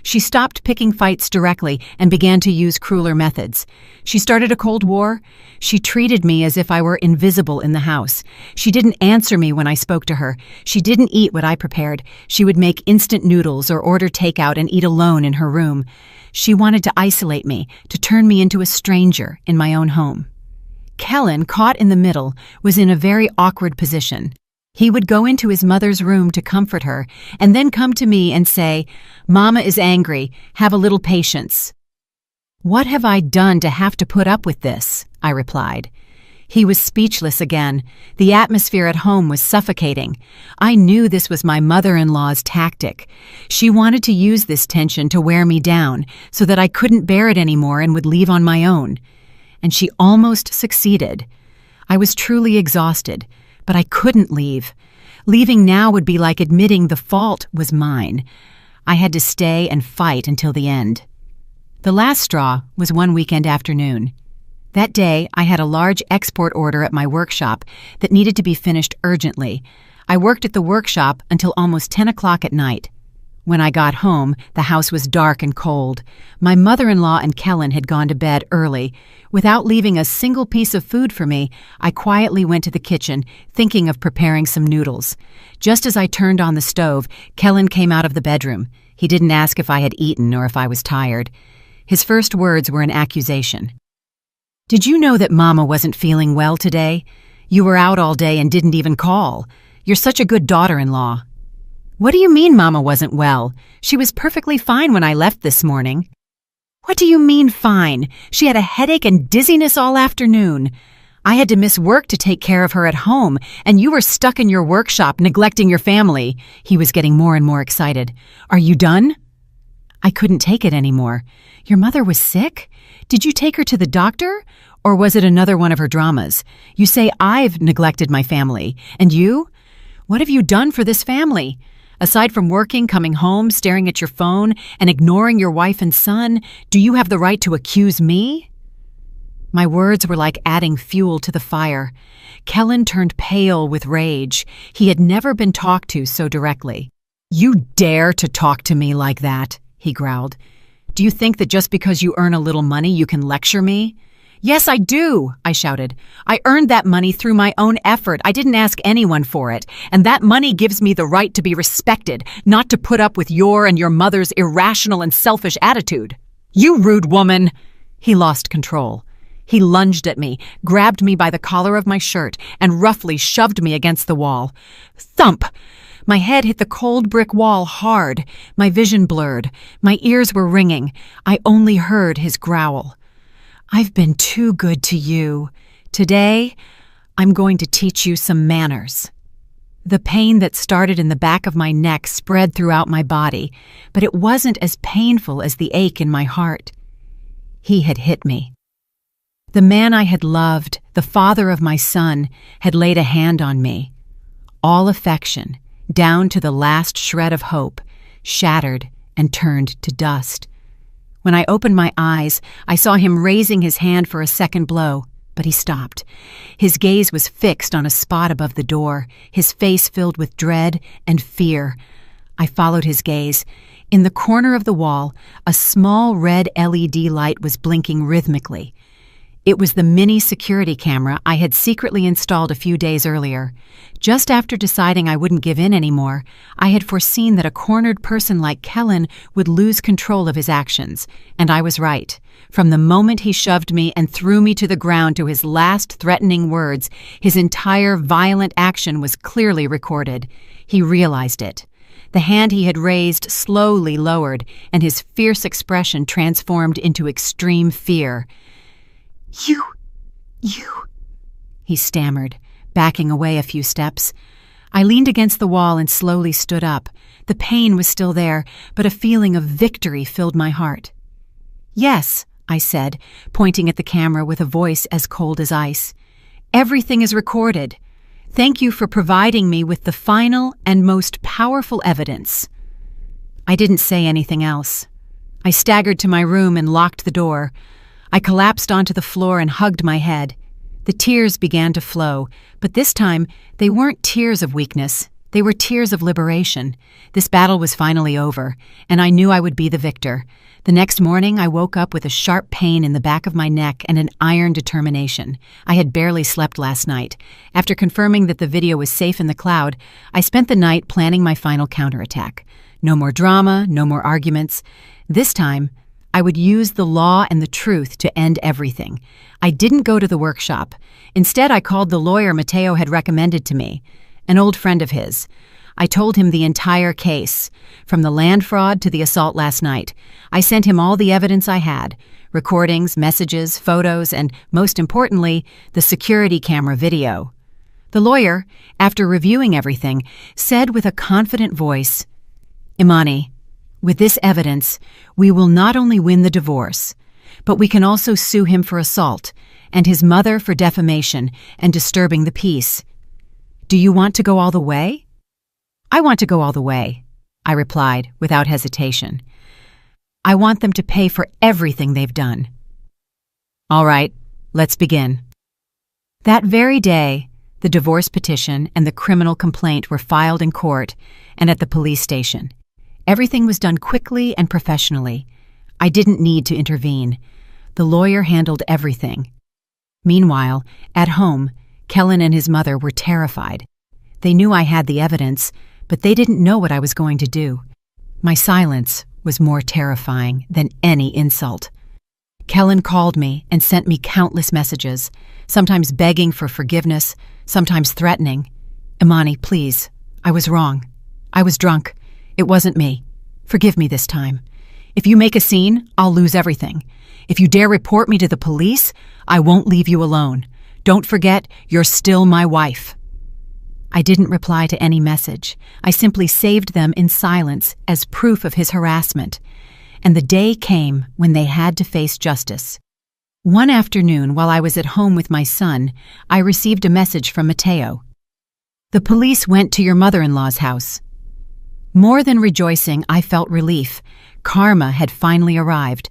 She stopped picking fights directly and began to use crueler methods. She started a Cold War. She treated me as if I were invisible in the house. She didn't answer me when I spoke to her. She didn't eat what I prepared. She would make instant noodles or order takeout and eat alone in her room. She wanted to isolate me, to turn me into a stranger in my own home. Kellen, caught in the middle, was in a very awkward position. He would go into his mother's room to comfort her, and then come to me and say, "Mama is angry. Have a little patience." "What have I done to have to put up with this?" I replied. He was speechless again. The atmosphere at home was suffocating. I knew this was my mother-in-law's tactic. She wanted to use this tension to wear me down, so that I couldn't bear it anymore and would leave on my own. And she almost succeeded. I was truly exhausted. But I couldn't leave. Leaving now would be like admitting the fault was mine. I had to stay and fight until the end. The last straw was one weekend afternoon. That day, I had a large export order at my workshop that needed to be finished urgently. I worked at the workshop until almost 10 o'clock at night. When I got home, the house was dark and cold. My mother-in-law and Kellen had gone to bed early. Without leaving a single piece of food for me, I quietly went to the kitchen, thinking of preparing some noodles. Just as I turned on the stove, Kellen came out of the bedroom. He didn't ask if I had eaten or if I was tired. His first words were an accusation. "Did you know that Mama wasn't feeling well today? You were out all day and didn't even call. You're such a good daughter-in-law." "What do you mean Mama wasn't well? She was perfectly fine when I left this morning." "What do you mean fine? She had a headache and dizziness all afternoon. I had to miss work to take care of her at home, and you were stuck in your workshop neglecting your family." He was getting more and more excited. "Are you done?" I couldn't take it anymore. "Your mother was sick? Did you take her to the doctor? Or was it another one of her dramas? You say I've neglected my family. And you? What have you done for this family? Aside from working, coming home, staring at your phone, and ignoring your wife and son, do you have the right to accuse me?" My words were like adding fuel to the fire. Kellen turned pale with rage. He had never been talked to so directly. "You dare to talk to me like that?" he growled. "Do you think that just because you earn a little money you can lecture me?" "Yes, I do," I shouted. "I earned that money through my own effort. I didn't ask anyone for it. And that money gives me the right to be respected, not to put up with your and your mother's irrational and selfish attitude." "You rude woman!" He lost control. He lunged at me, grabbed me by the collar of my shirt, and roughly shoved me against the wall. Thump! My head hit the cold brick wall hard. My vision blurred. My ears were ringing. I only heard his growl. "I've been too good to you. Today, I'm going to teach you some manners." The pain that started in the back of my neck spread throughout my body, but it wasn't as painful as the ache in my heart. He had hit me. The man I had loved, the father of my son, had laid a hand on me. All affection, down to the last shred of hope, shattered and turned to dust. When I opened my eyes, I saw him raising his hand for a second blow, but he stopped. His gaze was fixed on a spot above the door, his face filled with dread and fear. I followed his gaze. In the corner of the wall, a small red LED light was blinking rhythmically. It was the mini security camera I had secretly installed a few days earlier. Just after deciding I wouldn't give in anymore, I had foreseen that a cornered person like Kellen would lose control of his actions, and I was right. From the moment he shoved me and threw me to the ground to his last threatening words, his entire violent action was clearly recorded. He realized it. The hand he had raised slowly lowered, and his fierce expression transformed into extreme fear. You, he stammered, backing away a few steps. I leaned against the wall and slowly stood up. The pain was still there, but a feeling of victory filled my heart. Yes, I said, pointing at the camera with a voice as cold as ice. Everything is recorded. Thank you for providing me with the final and most powerful evidence. I didn't say anything else. I staggered to my room and locked the door. I collapsed onto the floor and hugged my head. The tears began to flow, but this time they weren't tears of weakness. They were tears of liberation. This battle was finally over, and I knew I would be the victor. The next morning, I woke up with a sharp pain in the back of my neck and an iron determination. I had barely slept last night. After confirming that the video was safe in the cloud, I spent the night planning my final counterattack. No more drama, no more arguments. This time, I would use the law and the truth to end everything. I didn't go to the workshop. Instead, I called the lawyer Matteo had recommended to me, an old friend of his. I told him the entire case, from the land fraud to the assault last night. I sent him all the evidence I had, recordings, messages, photos, and, most importantly, the security camera video. The lawyer, after reviewing everything, said with a confident voice, "Imani, with this evidence, we will not only win the divorce, but we can also sue him for assault and his mother for defamation and disturbing the peace. Do you want to go all the way?" "I want to go all the way," I replied without hesitation. "I want them to pay for everything they've done." "All right, let's begin." That very day, the divorce petition and the criminal complaint were filed in court and at the police station. Everything was done quickly and professionally. I didn't need to intervene. The lawyer handled everything. Meanwhile, at home, Kellen and his mother were terrified. They knew I had the evidence, but they didn't know what I was going to do. My silence was more terrifying than any insult. Kellen called me and sent me countless messages, sometimes begging for forgiveness, sometimes threatening. "Imani, please, I was wrong. I was drunk. It wasn't me. Forgive me this time. If you make a scene, I'll lose everything. If you dare report me to the police, I won't leave you alone. Don't forget, you're still my wife." I didn't reply to any message. I simply saved them in silence as proof of his harassment. And the day came when they had to face justice. One afternoon, while I was at home with my son, I received a message from Matteo. "The police went to your mother-in-law's house." More than rejoicing, I felt relief. Karma had finally arrived.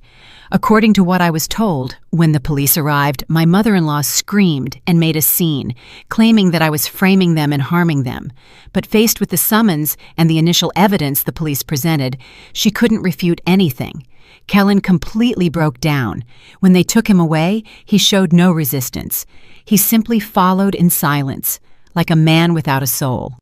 According to what I was told, when the police arrived, my mother-in-law screamed and made a scene, claiming that I was framing them and harming them. But faced with the summons and the initial evidence the police presented, she couldn't refute anything. Kellen completely broke down. When they took him away, he showed no resistance. He simply followed in silence, like a man without a soul.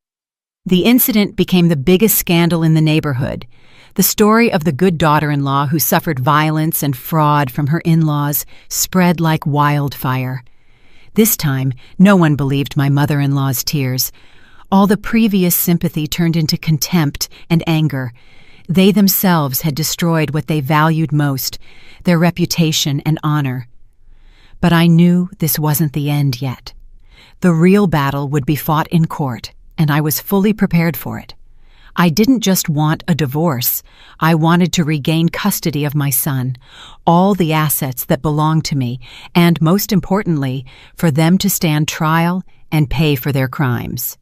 The incident became the biggest scandal in the neighborhood. The story of the good daughter-in-law who suffered violence and fraud from her in-laws spread like wildfire. This time, no one believed my mother-in-law's tears. All the previous sympathy turned into contempt and anger. They themselves had destroyed what they valued most, their reputation and honor. But I knew this wasn't the end yet. The real battle would be fought in court, and I was fully prepared for it. I didn't just want a divorce. I wanted to regain custody of my son, all the assets that belonged to me, and most importantly, for them to stand trial and pay for their crimes.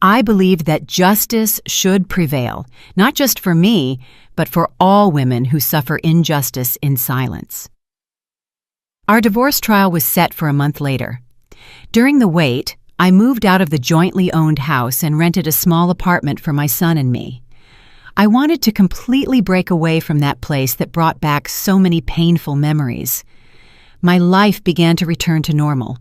I believed that justice should prevail, not just for me, but for all women who suffer injustice in silence. Our divorce trial was set for a month later. During the wait, I moved out of the jointly owned house and rented a small apartment for my son and me. I wanted to completely break away from that place that brought back so many painful memories. My life began to return to normal.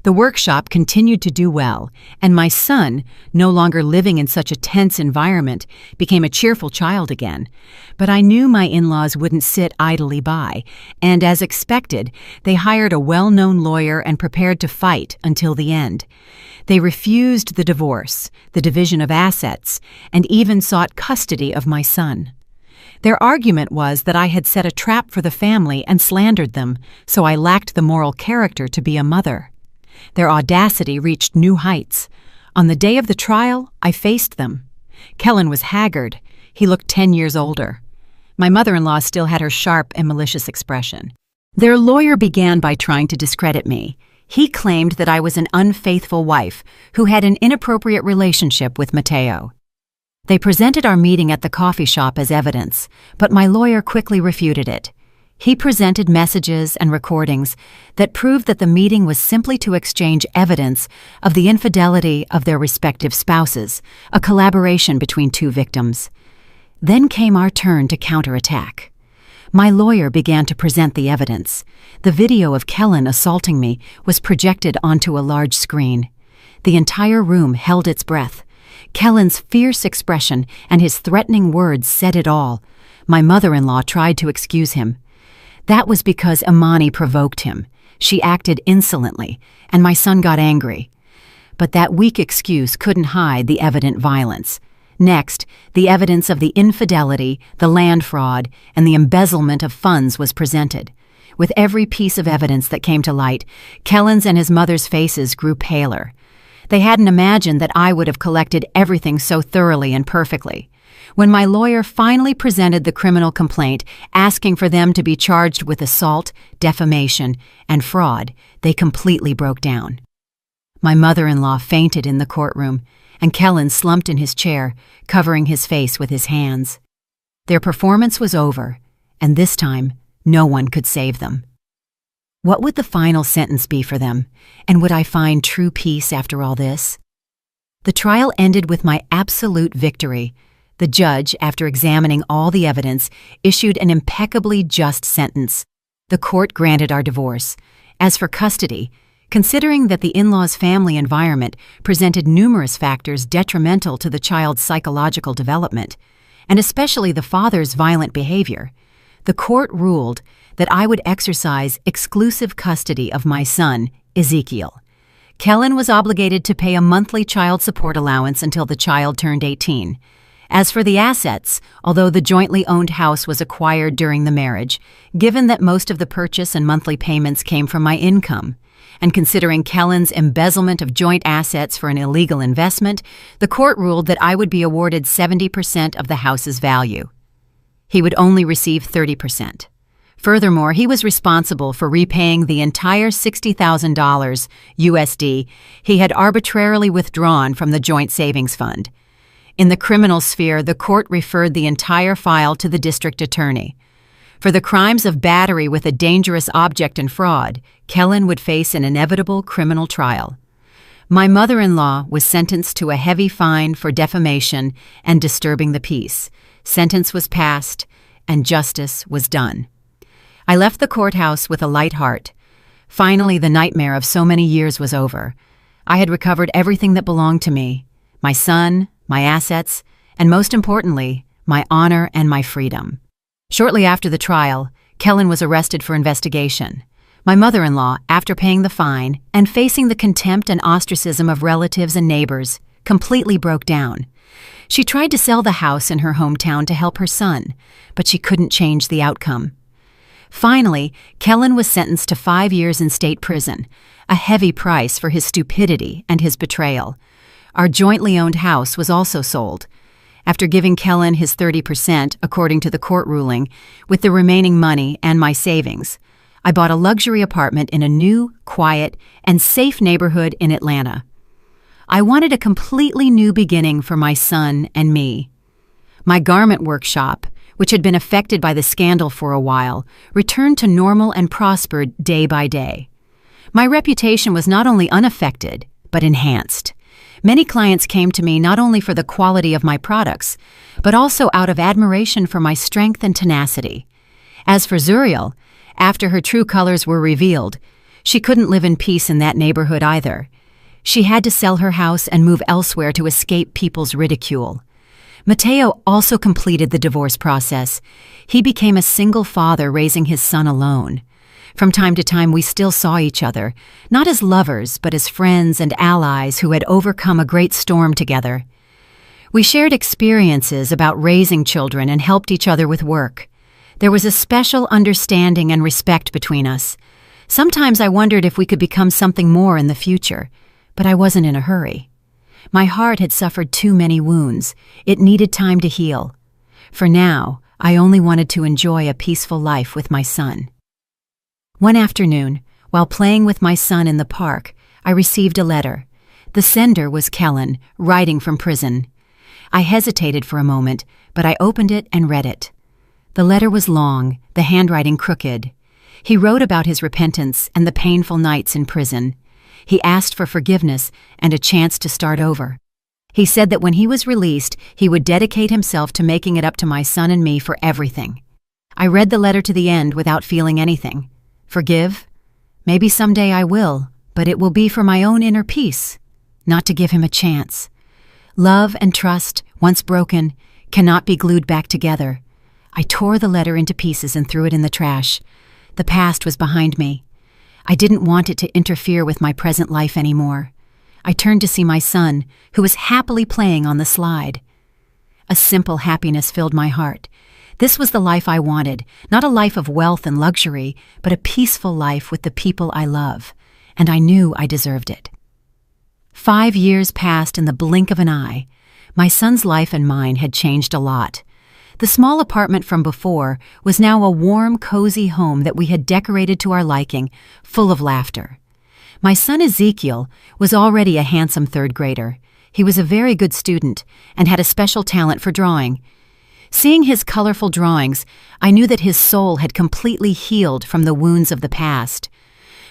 The workshop continued to do well, and my son, no longer living in such a tense environment, became a cheerful child again. But I knew my in-laws wouldn't sit idly by, and as expected, they hired a well-known lawyer and prepared to fight until the end. They refused the divorce, the division of assets, and even sought custody of my son. Their argument was that I had set a trap for the family and slandered them, so I lacked the moral character to be a mother. Their audacity reached new heights. On the day of the trial, I faced them. Kellen was haggard. He looked 10 years older. My mother-in-law still had her sharp and malicious expression. Their lawyer began by trying to discredit me. He claimed that I was an unfaithful wife who had an inappropriate relationship with Matteo. They presented our meeting at the coffee shop as evidence, but my lawyer quickly refuted it. He presented messages and recordings that proved that the meeting was simply to exchange evidence of the infidelity of their respective spouses, a collaboration between two victims. Then came our turn to counterattack. My lawyer began to present the evidence. The video of Kellen assaulting me was projected onto a large screen. The entire room held its breath. Kellen's fierce expression and his threatening words said it all. My mother-in-law tried to excuse him. That was because Imani provoked him. She acted insolently, and my son got angry. But that weak excuse couldn't hide the evident violence. Next, the evidence of the infidelity, the land fraud, and the embezzlement of funds was presented. With every piece of evidence that came to light, Kellen's and his mother's faces grew paler. They hadn't imagined that I would have collected everything so thoroughly and perfectly. When my lawyer finally presented the criminal complaint, asking for them to be charged with assault, defamation, and fraud, they completely broke down. My mother-in-law fainted in the courtroom, and Kellen slumped in his chair, covering his face with his hands. Their performance was over, and this time, no one could save them. What would the final sentence be for them, and would I find true peace after all this? The trial ended with my absolute victory. The judge, after examining all the evidence, issued an impeccably just sentence. The court granted our divorce. As for custody, considering that the in-laws' family environment presented numerous factors detrimental to the child's psychological development, and especially the father's violent behavior, the court ruled that I would exercise exclusive custody of my son, Ezekiel. Kellen was obligated to pay a monthly child support allowance until the child turned 18. As for the assets, although the jointly owned house was acquired during the marriage, given that most of the purchase and monthly payments came from my income, and considering Kellen's embezzlement of joint assets for an illegal investment, the court ruled that I would be awarded 70% of the house's value. He would only receive 30%. Furthermore, he was responsible for repaying the entire $60,000 USD he had arbitrarily withdrawn from the joint savings fund. In the criminal sphere, the court referred the entire file to the district attorney. For the crimes of battery with a dangerous object and fraud, Kellen would face an inevitable criminal trial. My mother-in-law was sentenced to a heavy fine for defamation and disturbing the peace. Sentence was passed, and justice was done. I left the courthouse with a light heart. Finally, the nightmare of so many years was over. I had recovered everything that belonged to me, my son, my assets, and most importantly, my honor and my freedom. Shortly after the trial, Kellen was arrested for investigation. My mother-in-law, after paying the fine and facing the contempt and ostracism of relatives and neighbors, completely broke down. She tried to sell the house in her hometown to help her son, but she couldn't change the outcome. Finally, Kellen was sentenced to 5 years in state prison, a heavy price for his stupidity and his betrayal. Our jointly owned house was also sold. After giving Kellen his 30%, according to the court ruling, with the remaining money and my savings, I bought a luxury apartment in a new, quiet, and safe neighborhood in Atlanta. I wanted a completely new beginning for my son and me. My garment workshop, which had been affected by the scandal for a while, returned to normal and prospered day by day. My reputation was not only unaffected, but enhanced. Many clients came to me not only for the quality of my products, but also out of admiration for my strength and tenacity. As for Zuriel, after her true colors were revealed, She couldn't live in peace in that neighborhood either. She had to sell her house and move elsewhere to escape people's ridicule. Matteo also completed the divorce process. He became a single father raising his son alone. From time to time, we still saw each other, not as lovers, but as friends and allies who had overcome a great storm together. We shared experiences about raising children and helped each other with work. There was a special understanding and respect between us. Sometimes I wondered if we could become something more in the future, but I wasn't in a hurry. My heart had suffered too many wounds. It needed time to heal. For now, I only wanted to enjoy a peaceful life with my son. One afternoon, while playing with my son in the park, I received a letter. The sender was Kellen, writing from prison. I hesitated for a moment, but I opened it and read it. The letter was long, the handwriting crooked. He wrote about his repentance and the painful nights in prison. He asked for forgiveness and a chance to start over. He said that when he was released, he would dedicate himself to making it up to my son and me for everything. I read the letter to the end without feeling anything. Forgive? Maybe someday I will, but it will be for my own inner peace, not to give him a chance. Love and trust, once broken, cannot be glued back together. I tore the letter into pieces and threw it in the trash. The past was behind me. I didn't want it to interfere with my present life anymore. I turned to see my son, who was happily playing on the slide. A simple happiness filled my heart. This was the life I wanted, not a life of wealth and luxury, but a peaceful life with the people I love, and I knew I deserved it. 5 years passed in the blink of an eye. My son's life and mine had changed a lot. The small apartment from before was now a warm, cozy home that we had decorated to our liking, full of laughter. My son Ezekiel was already a handsome third grader. He was a very good student and had a special talent for drawing. Seeing his colorful drawings, I knew that his soul had completely healed from the wounds of the past.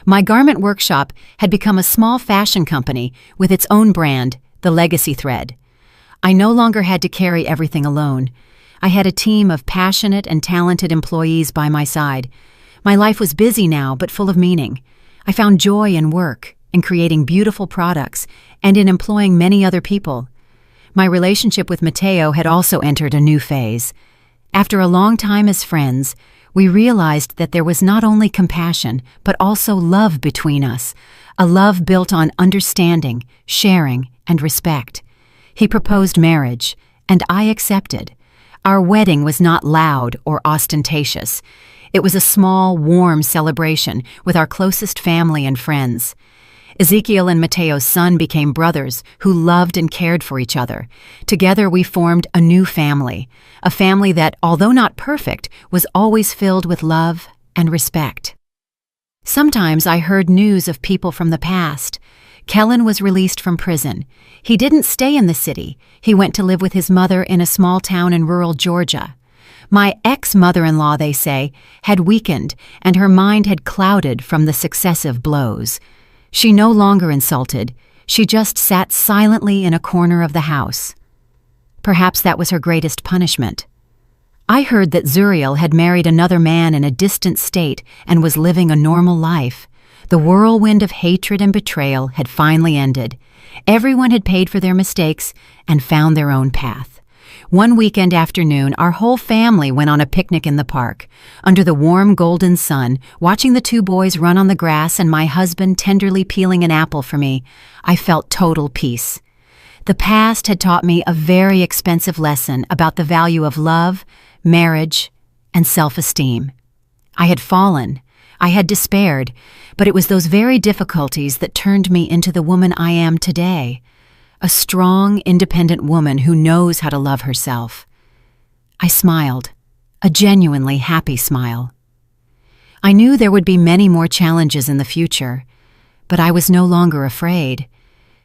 My garment workshop had become a small fashion company with its own brand, the Legacy Thread. I no longer had to carry everything alone. I had a team of passionate and talented employees by my side. My life was busy now, but full of meaning. I found joy in work, in creating beautiful products, and in employing many other people. My relationship with Matteo had also entered a new phase. After a long time as friends, we realized that there was not only compassion, but also love between us, a love built on understanding, sharing, and respect. He proposed marriage, and I accepted. Our wedding was not loud or ostentatious. It was a small, warm celebration with our closest family and friends. Ezekiel and Matteo's son became brothers who loved and cared for each other. Together we formed a new family, a family that, although not perfect, was always filled with love and respect. Sometimes I heard news of people from the past. Kellen was released from prison. He didn't stay in the city. He went to live with his mother in a small town in rural Georgia. My ex-mother-in-law, they say, had weakened, and her mind had clouded from the successive blows. She no longer insulted. She just sat silently in a corner of the house. Perhaps that was her greatest punishment. I heard that Zuriel had married another man in a distant state and was living a normal life. The whirlwind of hatred and betrayal had finally ended. Everyone had paid for their mistakes and found their own path. One weekend afternoon, our whole family went on a picnic in the park. Under the warm golden sun, watching the two boys run on the grass and my husband tenderly peeling an apple for me, I felt total peace. The past had taught me a very expensive lesson about the value of love, marriage, and self-esteem. I had fallen. I had despaired, but it was those very difficulties that turned me into the woman I am today. A strong, independent woman who knows how to love herself. I smiled, a genuinely happy smile. I knew there would be many more challenges in the future, but I was no longer afraid,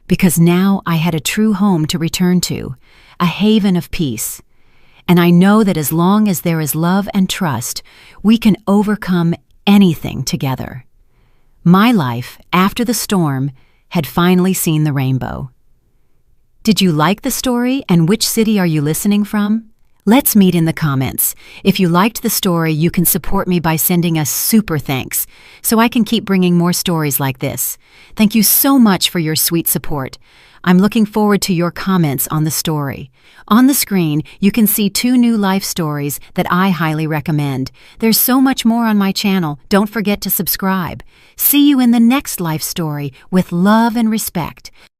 because now I had a true home to return to, a haven of peace. And I know that as long as there is love and trust, we can overcome anything together. My life, after the storm, had finally seen the rainbow. Did you like the story, and which city are you listening from? Let's meet in the comments. If you liked the story, you can support me by sending a super thanks, so I can keep bringing more stories like this. Thank you so much for your sweet support. I'm looking forward to your comments on the story. On the screen, you can see 2 new life stories that I highly recommend. There's so much more on my channel. Don't forget to subscribe. See you in the next life story with love and respect.